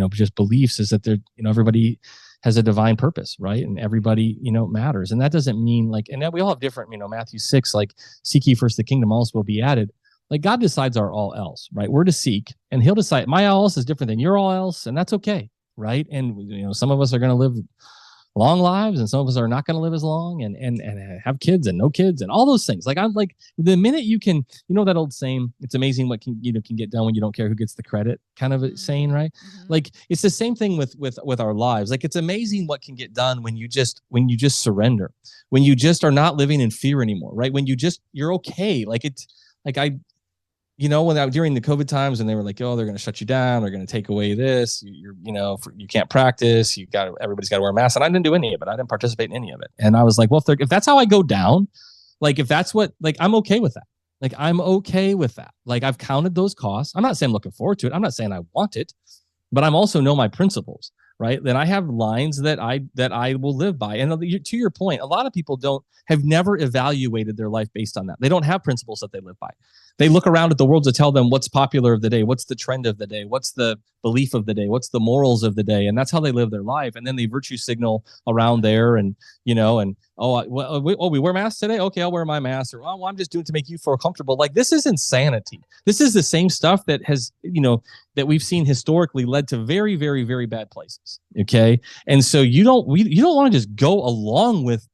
just beliefs is that there, everybody has a divine purpose, right? And everybody, matters. And that doesn't mean like, and that we all have different, Matthew 6, like seek ye first the kingdom, all else will be added. Like God decides our all else, right? We're to seek, and he'll decide my all else is different than your all else. And that's okay. Right. And, some of us are going to live long lives, and some of us are not going to live as long and have kids and no kids and all those things. Like I'm like, the minute you can, that old saying, it's amazing what can get done when you don't care who gets the credit, kind of a saying, right? Mm-hmm. Like it's the same thing with our lives. Like it's amazing what can get done when you just surrender, when you just are not living in fear anymore, right? When you're okay. Like it's like when during the COVID times, and they were like, oh, they're going to shut you down, they're going to take away this, you can't practice, everybody's got to wear a mask, and I didn't do any of it. I didn't participate in any of it. And I was like, well, if that's how I go down, like if that's what, like I'm okay with that. Like I'm okay with that. Like I've counted those costs. I'm not saying I'm looking forward to it. I'm not saying I want it, but I'm also know my principles, right? Then I have lines that I will live by. And to your point, a lot of people have never evaluated their life based on that. They don't have principles that they live by. They look around at the world to tell them what's popular of the day, what's the trend of the day, what's the belief of the day, what's the morals of the day, and that's how they live their life. And then they virtue signal around there, and we wear masks today. Okay, I'll wear my mask. Or I'm just doing it to make you feel comfortable. Like this is insanity. This is the same stuff that has that we've seen historically led to very, very, very bad places. Okay, and so you don't want to just go along with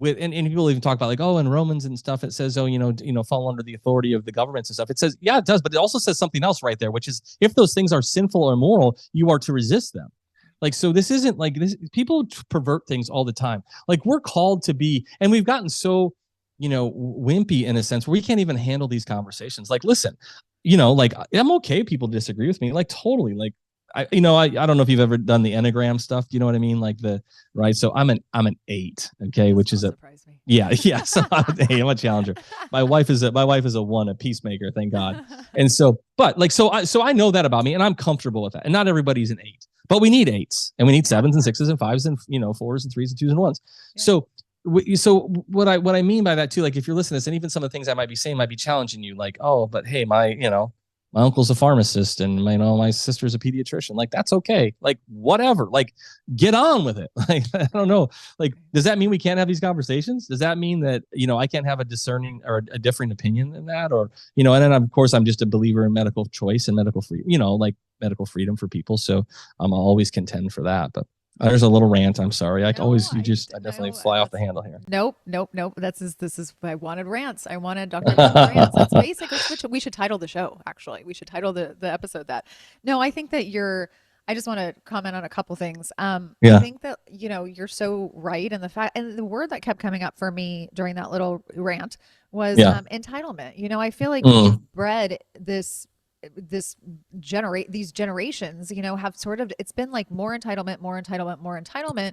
and people even talk about like, oh, in Romans and stuff, it says, oh, fall under the authority of the governments and stuff. It says, yeah, it does. But it also says something else right there, which is if those things are sinful or immoral, you are to resist them. Like, so this isn't like this. People pervert things all the time. Like we're called to be, and we've gotten so, wimpy in a sense where we can't even handle these conversations. Like, listen, like I'm okay. People disagree with me. Like totally. Like I don't know if you've ever done the Enneagram stuff. Do you know what I mean? Like right. So I'm an 8. Okay. Which is surprise me. yeah. Yeah. So I'm a challenger. My wife is a 1, a peacemaker. Thank God. And so, but like, so I know that about me and I'm comfortable with that. And not everybody's an 8, but we need 8s and we need 7s and 6s and 5s and, 4s and 3s and 2s and 1s. Yeah. So what I mean by that too, like if you're listening to this and even some of the things I might be saying might be challenging you, like, oh, but hey, my uncle's a pharmacist and my sister's a pediatrician. Like, that's okay. Like, whatever, like, get on with it. Like, I don't know. Like, does that mean we can't have these conversations? Does that mean that, I can't have a discerning or a different opinion than that? Or, and then of course I'm just a believer in medical choice and medical freedom, like medical freedom for people. So I'll always contend for that. But there's a little rant. I'm sorry. I definitely fly off the handle here. Nope. This is I wanted rants. I wanted Dr. rants. That's basically what we should title the show. Actually, we should title the episode that. No, I think that I just want to comment on a couple things. I think that you're so right in the fact, and the word that kept coming up for me during that little rant was entitlement. I feel like we've bred these generations, have sort of, it's been like more entitlement,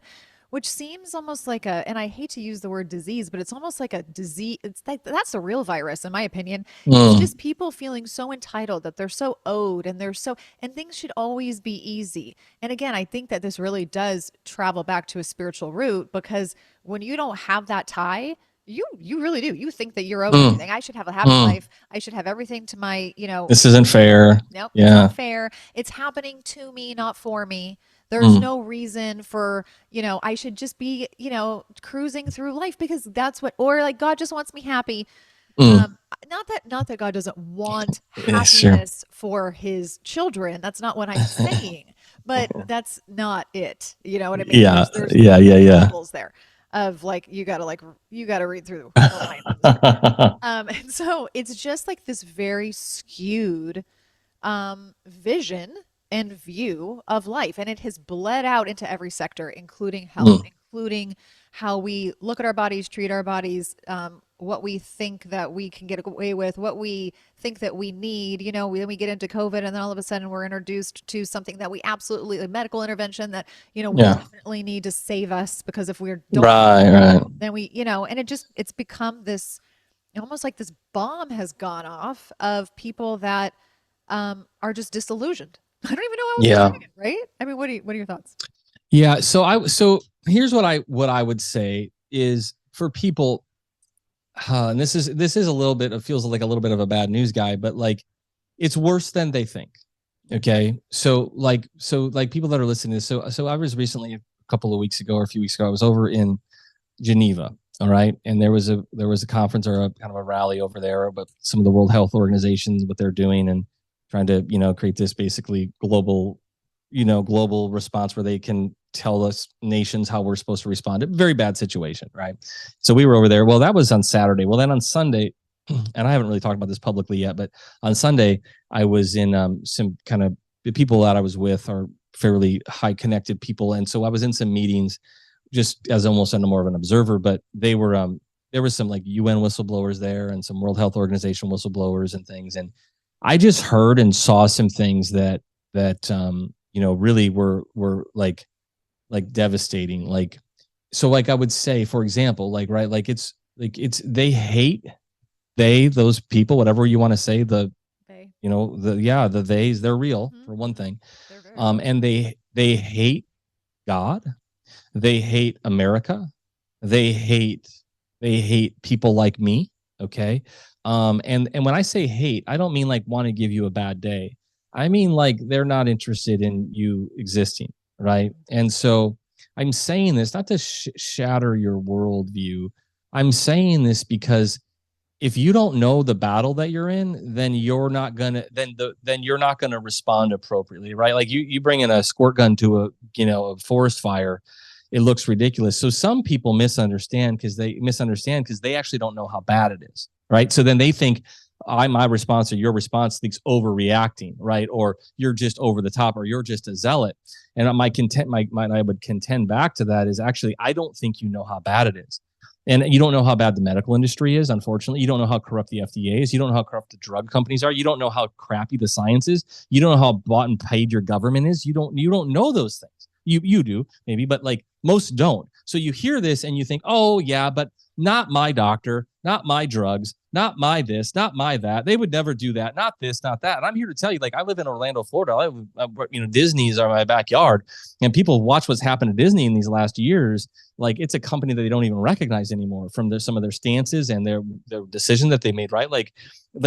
which seems almost like and I hate to use the word disease, but it's almost like a disease. It's like, that's a real virus, in my opinion. It's just people feeling so entitled that they're so owed and and things should always be easy. And again, I think that this really does travel back to a spiritual root, because when you don't have that tie, you really do. You think that you're owed everything. I should have a happy life. I should have everything to my, This isn't fair. Nope. Yeah. It's not fair. It's happening to me, not for me. There's no reason for, I should just be, cruising through life because that's or like God just wants me happy. Not that God doesn't want happiness for his children. That's not what I'm saying, but that's not it. You know what I mean? Yeah. There's levels there. Of like, you gotta read through the lines. And so it's just like this very skewed vision and view of life, and it has bled out into every sector, including health, including how we look at our bodies, treat our bodies, what we think that we can get away with, what we think that we need. Then we get into COVID, and then all of a sudden we're introduced to something that we absolutely, a medical intervention that we definitely need to save us, because if we're right, then we, and it's become this, almost like this bomb has gone off of people that are just disillusioned. I don't even know how else to say it, right? I mean, what are your thoughts? Yeah. So here's what I would say is, for people, and this is a little bit, it feels like a little bit of a bad news guy, but like, it's worse than they think. Okay. So people that are listening to this, so I was recently, a couple of weeks ago or a few weeks ago, I was over in Geneva. All right. And there was a conference or a kind of a rally over there about some of the World Health Organizations, what they're doing, and trying to, create this basically global response where they can tell us nations how we're supposed to respond. A very bad situation, right? So we were over there. Well, that was on Saturday. Well, then on Sunday, and I haven't really talked about this publicly yet, but on Sunday, I was in some kind of, the people that I was with are fairly high connected people. And so I was in some meetings just as almost more of an observer, but there was some like UN whistleblowers there and some World Health Organization whistleblowers and things. And I just heard and saw some things that really were like devastating. Like, so like I would say, for example, those people, whatever you want to say, the theys, they're real, for one thing. And they hate God. They hate America. They hate people like me. Okay. And when I say hate, I don't mean like want to give you a bad day. I mean, like, they're not interested in you existing. Right. And so I'm saying this not to shatter your worldview. I'm saying this because if you don't know the battle that you're in, then you're not gonna respond appropriately, right? Like you bring in a squirt gun to a forest fire, it looks ridiculous. So some people misunderstand because they actually don't know how bad it is, right? So then they think my response or your response thinks overreacting, right? Or you're just over the top, or you're just a zealot. And I would contend back to that is, actually, I don't think you know how bad it is. And you don't know how bad the medical industry is, unfortunately. You don't know how corrupt the FDA is. You don't know how corrupt the drug companies are. You don't know how crappy the science is. You don't know how bought and paid your government is. You don't know those things. You do maybe, but like most don't. So you hear this and you think, oh yeah, but not my doctor, not my drugs, not my this, not my that. They would never do that. Not this, not that. And I'm here to tell you, like, I live in Orlando, Florida. Disney's are my backyard, and people watch what's happened to Disney in these last years. Like, it's a company that they don't even recognize anymore from some of their stances and their decision that they made, right? Like,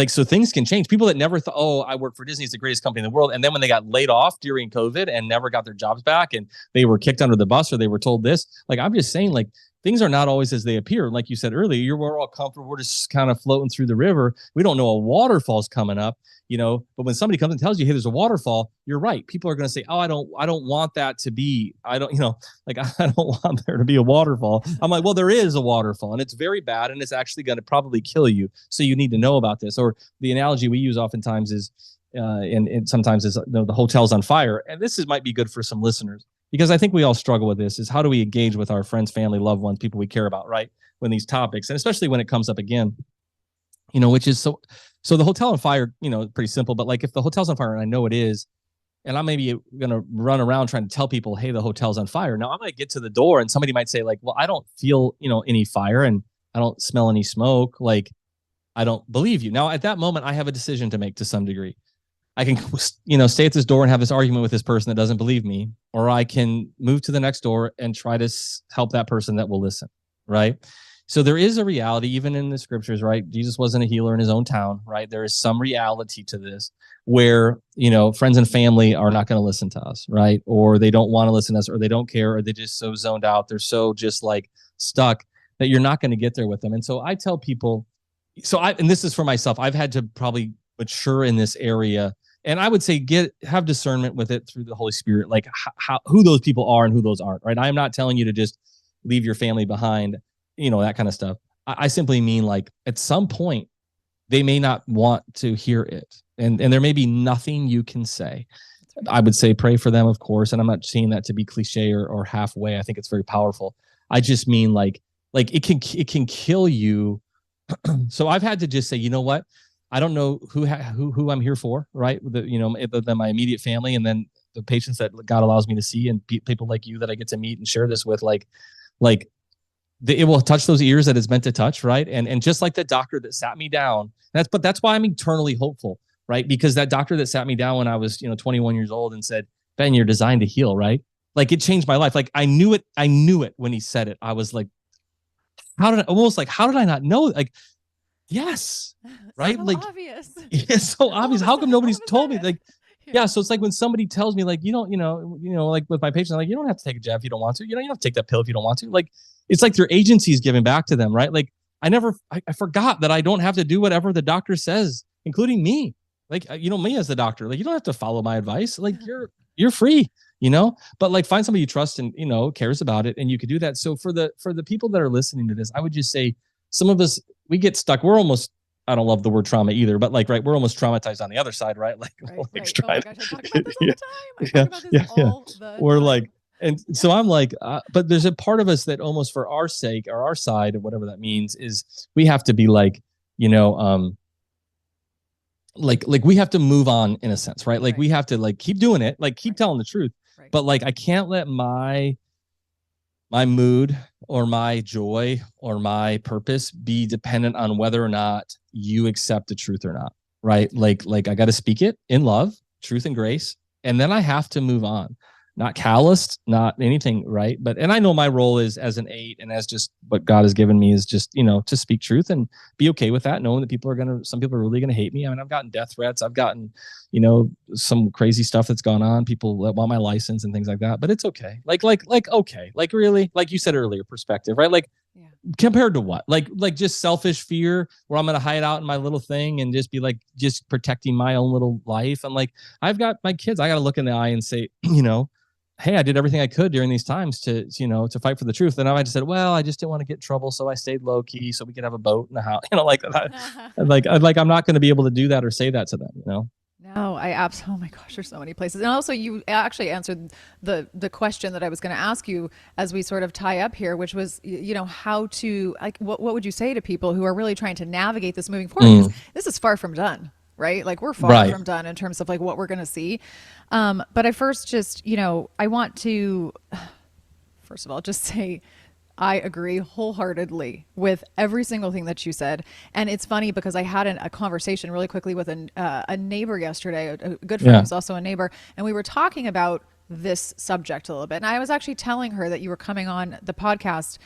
so things can change. People that never thought, oh, I work for Disney, it's the greatest company in the world. And then when they got laid off during COVID and never got their jobs back, and they were kicked under the bus, or they were told this, like, I'm just saying, like, things are not always as they appear. Like you said earlier, we're all comfortable. We're just kind of floating through the river. We don't know a waterfall's coming up, but when somebody comes and tells you, hey, there's a waterfall, you're right. People are going to say, oh, I don't want that to be, I don't want there to be a waterfall. I'm like, well, there is a waterfall, and it's very bad, and it's actually going to probably kill you. So you need to know about this. Or the analogy we use oftentimes is, and sometimes is, the hotel's on fire. And this might be good for some listeners, because I think we all struggle with this, is how do we engage with our friends, family, loved ones, people we care about, right? When these topics, and especially when it comes up again, which is so the hotel on fire, pretty simple, but like if the hotel's on fire and I know it is, and I'm maybe going to run around trying to tell people, hey, the hotel's on fire. Now I might get to the door and somebody might say like, well, I don't feel, any fire, and I don't smell any smoke. Like, I don't believe you. Now at that moment, I have a decision to make to some degree. I can, stay at this door and have this argument with this person that doesn't believe me, or I can move to the next door and try to help that person that will listen, right? So there is a reality, even in the scriptures, right? Jesus wasn't a healer in his own town, right? There is some reality to this where, friends and family are not going to listen to us, right? Or they don't want to listen to us, or they don't care, or they're just so zoned out. They're so just like stuck that you're not going to get there with them. And so I tell people, and this is for myself, I've had to probably mature in this area. And I would say have discernment with it through the Holy Spirit, like who those people are and who those aren't, right? I am not telling you to just leave your family behind, that kind of stuff. I simply mean, like, at some point they may not want to hear it, and there may be nothing you can say. I would say pray for them, of course, and I'm not saying that to be cliche or halfway. I think it's very powerful. I just mean like it can kill you. So I've had to just say, you know what? I don't know who I'm here for, right? Than my immediate family, and then the patients that God allows me to see, and people like you that I get to meet and share this with, it will touch those ears that it's meant to touch, right? And just like the doctor that sat me down, that's why I'm eternally hopeful, right? Because that doctor that sat me down when I was 21 years old and said, Ben, you're designed to heal, right? Like, it changed my life. Like, I knew it when he said it. I was like, how did I not know? Like, yes. Right? So like, obvious. It's so obvious. How come nobody's told me? Like, yeah. So it's like when somebody tells me, like, like with my patients, like, you don't have to take a jab if you don't want to. You don't have to take that pill if you don't want to. Like, it's like their agency is giving back to them, right? Like, I forgot that I don't have to do whatever the doctor says, including me. Like, me as the doctor, like, you don't have to follow my advice. Like, you're free, but like, find somebody you trust and, cares about it. And you could do that. So for the people that are listening to this, I would just say, some of us, we get stuck. We're almost, I don't love the word trauma either, but like, right, we're almost traumatized on the other side, right? Like, right. Oh my gosh, I talk about this all the time. I yeah, talk about this all the time. We're like, and so I'm like, but there's a part of us that almost for our sake or our side, or whatever that means, is we have to be like, like we have to move on in a sense, right? Like, we have to like keep doing it, like keep telling the truth, but like, I can't let my mood or my joy or my purpose be dependent on whether or not you accept the truth or not, right? Like I got to speak it in love, truth, and grace, and then I have to move on. Not calloused, not anything, right? And I know my role is as an 8, and as just what God has given me is just, to speak truth and be okay with that, knowing that some people are really going to hate me. I mean, I've gotten death threats. I've gotten, some crazy stuff that's gone on. People that want my license and things like that, but it's okay. Okay. Like, really, like you said earlier, perspective, right? Like, yeah. Compared to what? Like just selfish fear where I'm going to hide out in my little thing and just be like, just protecting my own little life. And like, I've got my kids, I got to look in the eye and say, hey, I did everything I could during these times to fight for the truth. And I just said, well, I just didn't want to get in trouble. So I stayed low key so we could have a boat in the house, like I'm not going to be able to do that or say that to them, No, No, I absolutely, oh my gosh, there's so many places. And also you actually answered the question that I was going to ask you as we sort of tie up here, which was, you know, how to, like, what would you say to people who are really trying to navigate this moving forward? Because Mm, this is far from done, right? Like we're far right. from done in terms of like what we're going to see. But I first just, you know, I want to, first of all, just say I agree wholeheartedly with every single thing that you said. And it's funny because I had a conversation really quickly with a neighbor yesterday, a good friend Yeah. who's also a neighbor, and we were talking about this subject a little bit. And I was actually telling her that you were coming on the podcast.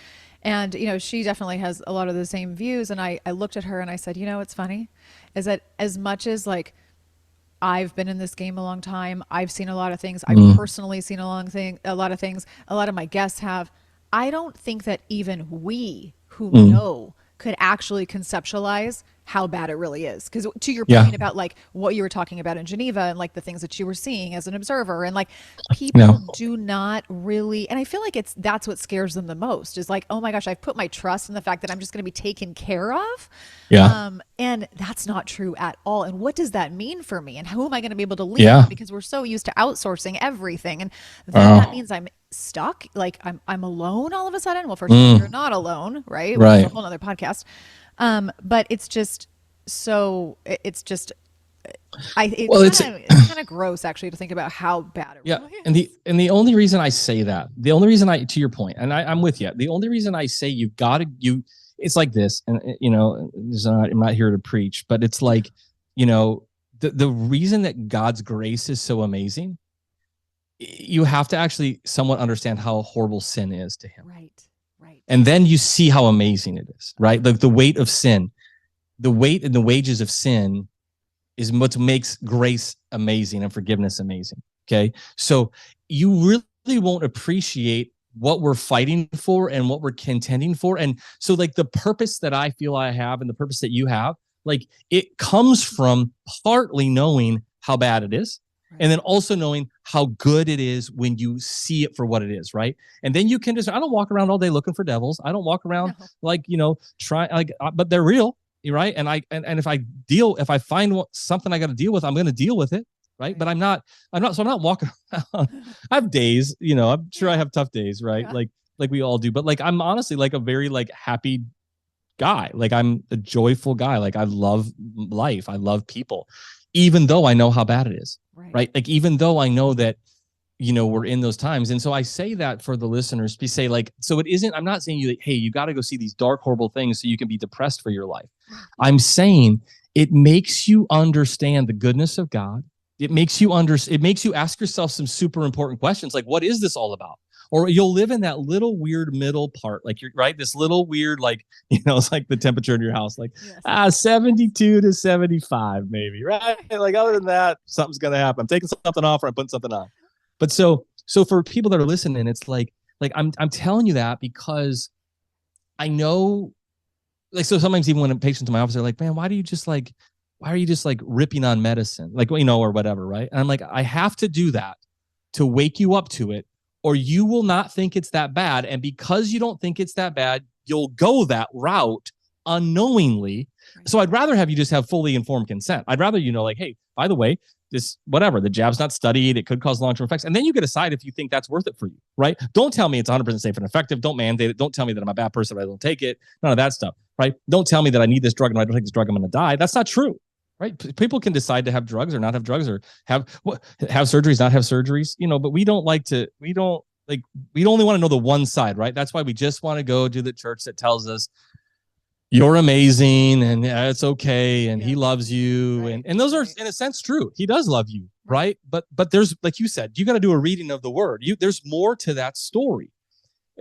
And, you know, she definitely has a lot of the same views. And I looked at her and I said, you know, what's funny is that as much as like I've been in this game a long time. I've seen a lot of things. I've Mm, personally seen a lot of things. A lot of my guests have. I don't think that even we who mm, know could actually conceptualize how bad it really is. Because to your yeah. point about like what you were talking about in Geneva and like the things that you were seeing as an observer and like Yeah. people do not really, and I feel like that's what scares them the most is like, oh my gosh, I've put my trust in the fact that I'm just going to be taken care of. Yeah. And that's not true at all. And what does that mean for me? And who am I going to be able to lean Yeah. on? Because we're so used to outsourcing everything. And then that Oh, means I'm stuck. Like I'm alone all of a sudden. Well, first of all, you're mm, not alone, right? Which is a right. whole nother podcast. But it's just so it's just Well, it's kind of gross actually to think about how bad it yeah. really And is. the only reason I say that, the only reason to your point, and I'm with you. The only reason I say you've got to it's like this, and you know, I'm not here to preach, but it's like, you know, the reason that God's grace is so amazing, you have to actually somewhat understand how horrible sin is to Him, Right. Right. and then you see how amazing it is, right? Like the weight of sin, the weight and the wages of sin is what makes grace amazing and forgiveness amazing. Okay. So you really won't appreciate what we're fighting for and what we're contending for. And so, like, the purpose that I feel I have and the purpose that you have, like, it comes from partly knowing how bad it is. And Right. then also knowing how good it is when you see it for what it is, right? And then you can just, I don't walk around all day looking for devils. I don't walk around No. like, you know, try like, but they're real, right? And and if I find something I got to deal with, I'm going to deal with it, right? But Right. so I'm not walking around. I have days, you know, I'm sure I Yeah. have tough days, right? Yeah. Like we all do, but like I'm honestly like a very like happy guy. Like I'm a joyful guy. Like I love life. I love people, even though I know how bad it is, Right. right? Like even though I know that, you know, we're in those times. And so I say that for the listeners to say, like, so it isn't, I'm not saying you, like, hey, you got to go see these dark, horrible things so you can be depressed for your life. I'm saying it makes you understand the goodness of God. It makes you it makes you ask yourself some super important questions, like, what is this all about? Or you'll live in that little weird middle part, like you're right, this little weird, like, you know, it's like the temperature in your house, like Yes. 72 to 75, maybe, right? Right. Like other than that, something's gonna happen. I'm taking something off or I'm putting something on. But so for people that are listening, it's like I'm telling you that because I know, like, so sometimes even when patients in my office are like, man, why are you just like ripping on medicine, like, you know, or whatever, right? And I'm like, I have to do that to wake you up to it, or you will not think it's that bad. And because you don't think it's that bad, you'll go that route unknowingly. Right. So I'd rather have you just have fully informed consent. I'd rather, you know, like, hey, by the way, this, whatever, the jab's not studied, it could cause long-term effects. And then you can decide if you think that's worth it for you, right? Don't tell me it's 100% safe and effective. Don't mandate it. Don't tell me that I'm a bad person if I don't take it. None of that stuff, right? Don't tell me that I need this drug and if I don't take this drug, I'm going to die. That's not true, right? People can decide to have drugs or not have drugs, or have surgeries, not have surgeries, you know, but we don't like, we only want to know the one side, right? That's why we just want to go to the church that tells us you're amazing and it's okay and he Yes. loves you, Right. and those are Right. in a sense true. He does love you, Right. right? But there's, like you said, you got to do a reading of the word. There's more to that story.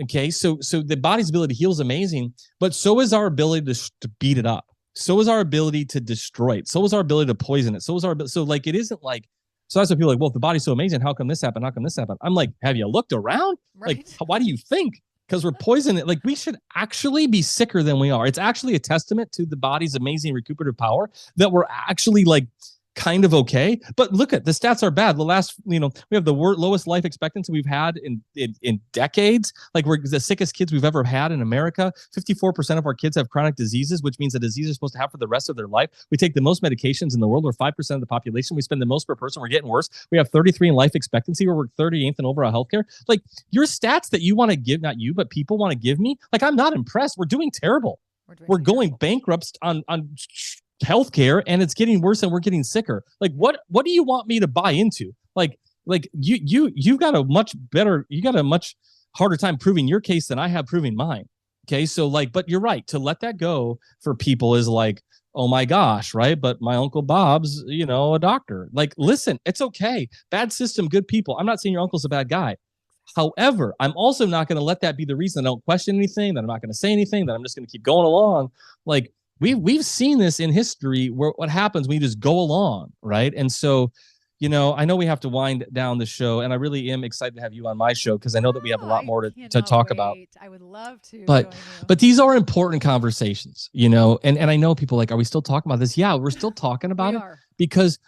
Okay, so the body's ability to heal is amazing, but so is our ability to beat it up. So is our ability to destroy it. So is our ability to poison it. So is our, so like, it isn't like, so that's what people are like, well, if the body's so amazing, how come this happened? How come this happened? I'm like, have you looked around? Like, Right. why do you think? Because we're poisoning. Like, we should actually be sicker than we are. It's actually a testament to the body's amazing recuperative power that we're actually like kind of okay. But look at the stats are bad. The last, we have the lowest life expectancy we've had in decades. Like, we're the sickest kids we've ever had in America. 54% of our kids have chronic diseases, which means the disease is supposed to have for the rest of their life. We take the most medications in the world. We're 5% of the population. We spend the most per person. We're getting worse. We have 33 in life expectancy. We're 38th in overall healthcare. Like, your stats that you want to give, not you, but people want to give me, like, I'm not impressed. We're doing terrible. We're going bankrupt on healthcare, and it's getting worse, and we're getting sicker. Like, what do you want me to buy into? Like you got a much harder time proving your case than I have proving mine. Okay, so like, but you're right, to let that go for people is like, oh my gosh, right? But my Uncle Bob's, a doctor. Like, listen, it's okay. Bad system, good people. I'm not saying your uncle's a bad guy. However, I'm also not going to let that be the reason I don't question anything, that I'm not going to say anything, that I'm just going to keep going along. Like, we've seen this in history, where what happens when you just go along, right? And so, I know we have to wind down the show, and I really am excited to have you on my show, because I know that we have a lot more to talk about. I would love to. But these are important conversations, and I know people are like, are we still talking about this? Yeah, we're still talking about it because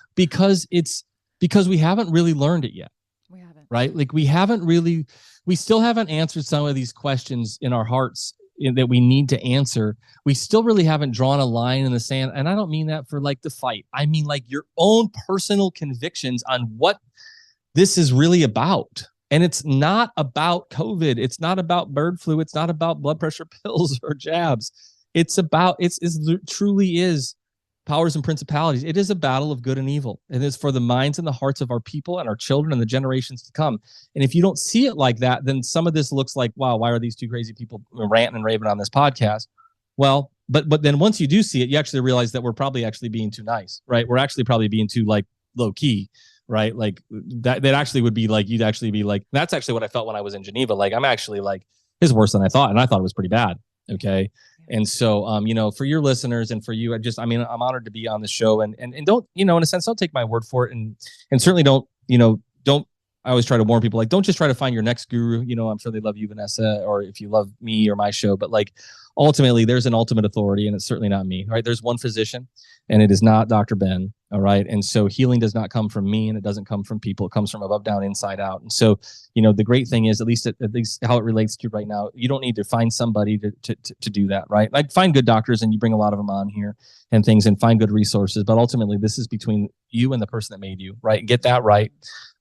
we haven't really learned it yet. We haven't. Right? Like, we still haven't answered some of these questions in our hearts that we need to answer. We still really haven't drawn a line in the sand. And I don't mean that for like the fight. I mean like your own personal convictions on what this is really about. And it's not about COVID. It's not about bird flu. It's not about blood pressure pills or jabs. It's about, it truly is powers and principalities. It is a battle of good and evil. It is for the minds and the hearts of our people and our children and the generations to come. And if you don't see it like that, then some of this looks like, wow, why are these two crazy people ranting and raving on this podcast? Well, but then once you do see it, you actually realize that we're probably actually being too nice, right? We're actually probably being too like low key, right? Like that actually would be like, you'd actually be like, that's actually what I felt when I was in Geneva. Like, I'm actually like, it's worse than I thought. And I thought it was pretty bad. Okay. And so, for your listeners and for you, I'm honored to be on the show, and don't, in a sense, don't take my word for it. And certainly don't, I always try to warn people, like, don't just try to find your next guru. I'm sure they love you, Vanessa, or if you love me or my show, but like, ultimately there's an ultimate authority, and it's certainly not me, right? There's one physician, and it is not Dr. Ben. All right. And so healing does not come from me, and it doesn't come from people. It comes from above, down, inside out. And so, the great thing is, at least how it relates to you right now, you don't need to find somebody to do that, right? Like, find good doctors, and you bring a lot of them on here and things, and find good resources. But ultimately, this is between you and the person that made you, right? Get that right.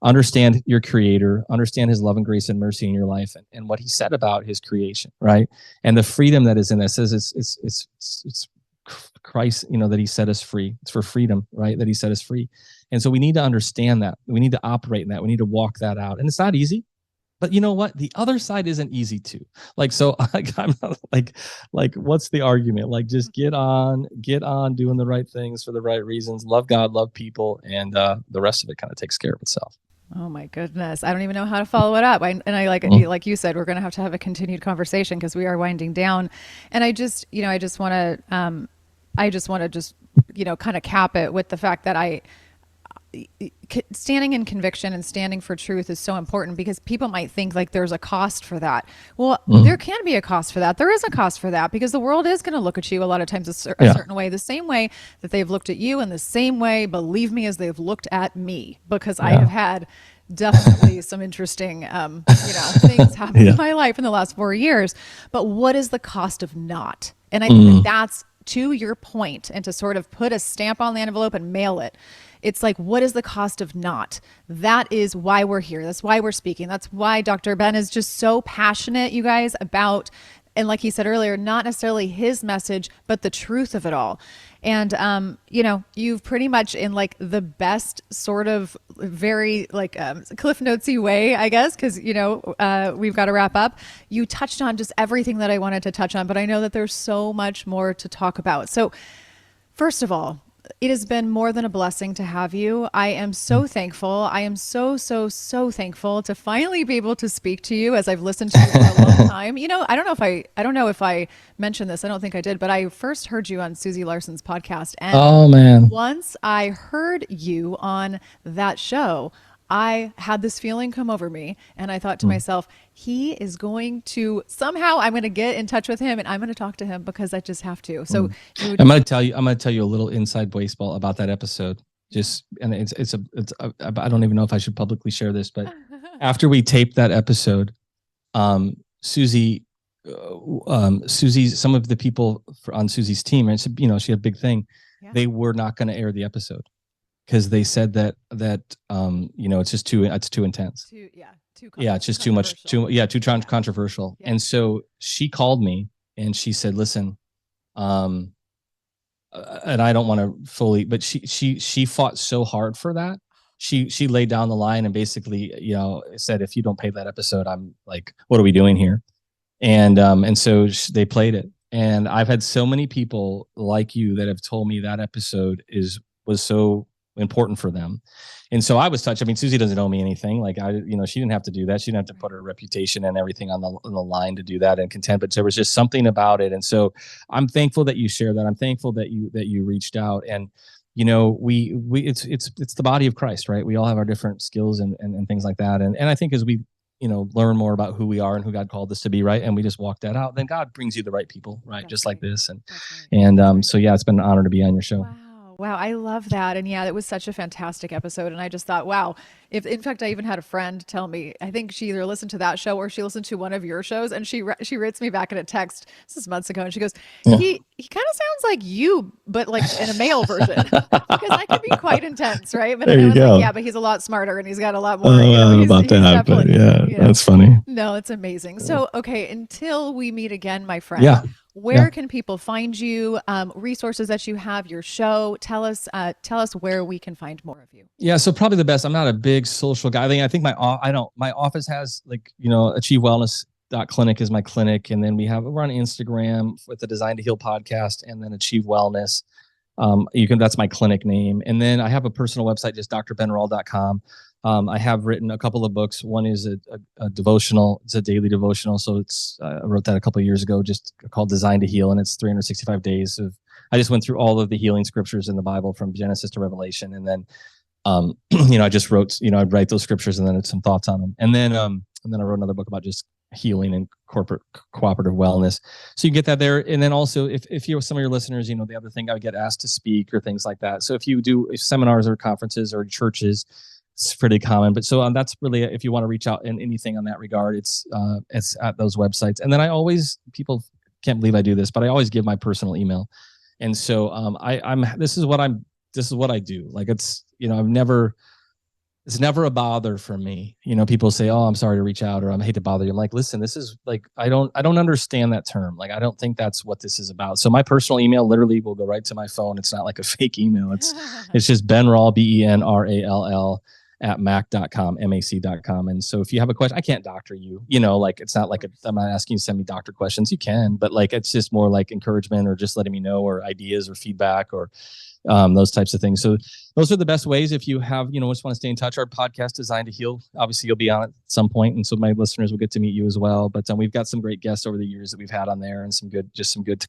Understand your creator, understand his love and grace and mercy in your life, and what he said about his creation, right? And the freedom that is in this. It's Christ, that he set us free. It's for freedom, right? That he set us free. And so we need to understand that. We need to operate in that. We need to walk that out. And it's not easy, but you know what? The other side isn't easy too. Like, so I'm not like, what's the argument? Like, just get on doing the right things for the right reasons. Love God, love people. And the rest of it kind of takes care of itself. Oh my goodness. I don't even know how to follow it up. Like you said, we're going to have a continued conversation, because we are winding down. And I just want to kind of cap it with the fact that standing in conviction and standing for truth is so important, because people might think like there's a cost for that. Well, there can be a cost for that. There is a cost for that, because the world is going to look at you a lot of times a certain way, the same way that they've looked at you, and the same way, believe me, as they've looked at me, because I have had definitely some interesting, things happen in my life in the last 4 years. But what is the cost of not? And I think that's, to your point, and to sort of put a stamp on the envelope and mail it. It's like, what is the cost of not? That is why we're here. That's why we're speaking. That's why Dr. Ben is just so passionate, you guys, about, and like he said earlier, not necessarily his message, but the truth of it all. And, you've pretty much, in like the best sort of very like Cliff Notesy way, I guess, because, we've got to wrap up. You touched on just everything that I wanted to touch on, but I know that there's so much more to talk about. So first of all, it has been more than a blessing to have you. I am so thankful. I am so, so, so thankful to finally be able to speak to you, as I've listened to you for a long time. I don't know if I mentioned this. I don't think I did, but I first heard you on Susie Larson's podcast. And once I heard you on that show, I had this feeling come over me, and I thought to myself, he is going to somehow, I'm going to get in touch with him, and I'm going to talk to him, because I just have to. So I'm going to tell you a little inside baseball about that episode. just, and I don't even know if I should publicly share this, but after we taped that episode, Susie, some of the people on Susie's team, and she had a big thing. Yeah. They were not going to air the episode because they said that it's just it's too intense. It's just too much, controversial. Yeah. And so she called me and she said, listen, and I don't want to fully, but she fought so hard for that. She laid down the line and basically, said, if you don't pay that episode, I'm like, what are we doing here? And so they played it. And I've had so many people like you that have told me that episode was so important for them. And so I was touched. I mean, Susie doesn't owe me anything. Like she didn't have to do that. She didn't have to put her reputation and everything on the line to do that and contend, but there was just something about it. And so I'm thankful that you share that. I'm thankful that you reached out. And it's the body of Christ, right? We all have our different skills and things like that. And I think as we learn more about who we are and who God called us to be, right, and we just walk that out, then God brings you the right people, right? That's just right. Like this. So yeah, it's been an honor to be on your show. Wow, I love that. And yeah, it was such a fantastic episode. And I just thought, wow, in fact, I even had a friend tell me, I think she either listened to that show or she listened to one of your shows, and she writes me back in a text, this is months ago, and she goes, he kind of sounds like you, but like in a male version, because I could be quite intense, right? But I was like, yeah, but he's a lot smarter and he's got a lot more. That's funny. No, it's amazing. So, okay, until we meet again, my friend, where can people find you? Resources that you have, your show. Tell us where we can find more of you. Yeah, so probably the best. I'm not a big social guy. I think my office has achievewellness.clinic is my clinic, and then we're on Instagram with the Design to Heal podcast, and then Achieve Wellness. That's my clinic name, and then I have a personal website, just drbenrall.com. I have written a couple of books. One is a devotional. It's a daily devotional. So I wrote that a couple of years ago, just called Design to Heal. And it's 365 days I just went through all of the healing scriptures in the Bible from Genesis to Revelation. And then, I just wrote, I'd write those scriptures and then some thoughts on them. And then I wrote another book about just healing and cooperative wellness. So you get that there. And then also if you're some of your listeners, the other thing, I would get asked to speak or things like that. So if you do seminars or conferences or churches, it's pretty common, but so that's really, if you want to reach out in anything on that regard, it's at those websites. And then people can't believe I do this, but I always give my personal email. And so this is what I do. Like it's never a bother for me. People say, oh, I'm sorry to reach out, or I hate to bother you. I'm like, listen, this is like, I don't understand that term. Like, I don't think that's what this is about. So my personal email literally will go right to my phone. It's not like a fake email. It's just Ben Rall, BenRall at mac.com, mac.com. And so if you have a question, I can't doctor you, it's not like I'm not asking you to send me doctor questions. You can, but like, it's just more like encouragement or just letting me know, or ideas or feedback or those types of things. So those are the best ways. If you have, just want to stay in touch, our podcast Designed to Heal, obviously you'll be on it at some point. And so my listeners will get to meet you as well. But we've got some great guests over the years that we've had on there, and some good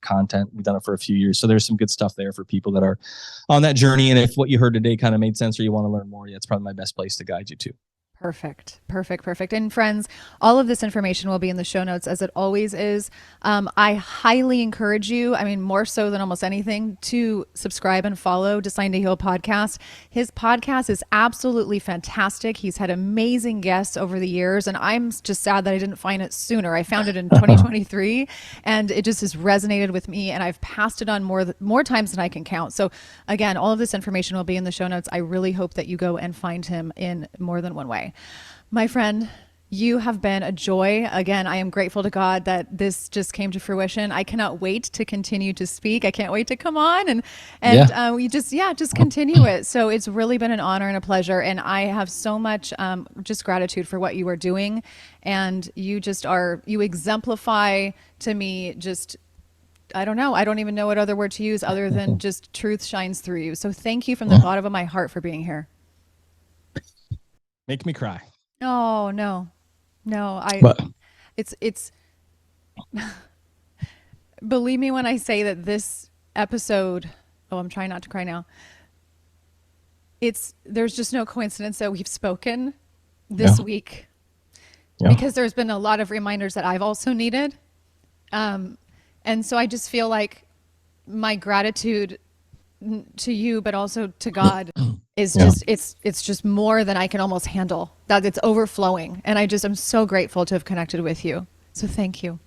content. We've done it for a few years. So there's some good stuff there for people that are on that journey. And if what you heard today kind of made sense, or you want to learn more, it's probably my best place to guide you to. Perfect. And friends, all of this information will be in the show notes, as it always is. I highly encourage you, more so than almost anything, to subscribe and follow Design to Heal podcast. His podcast is absolutely fantastic. He's had amazing guests over the years, and I'm just sad that I didn't find it sooner. I found it in 2023, and it just has resonated with me, and I've passed it on more times than I can count. So again, all of this information will be in the show notes. I really hope that you go and find him in more than one way. My friend, you have been a joy. Again, I am grateful to God that this just came to fruition. I cannot wait to continue to speak. I can't wait to come on and we just continue it. So it's really been an honor and a pleasure. And I have so much just gratitude for what you are doing. And you exemplify to me I don't know. I don't even know what other word to use other than just truth shines through you. So thank you from the bottom of my heart for being here. Make me cry. Oh, no. It's believe me when I say that this episode, I'm trying not to cry now. There's just no coincidence that we've spoken this week, because there's been a lot of reminders that I've also needed. And so I just feel like my gratitude to you, but also to God, is Yeah. just it's just more than I can almost handle. That it's overflowing, and I'm so grateful to have connected with you. So thank you.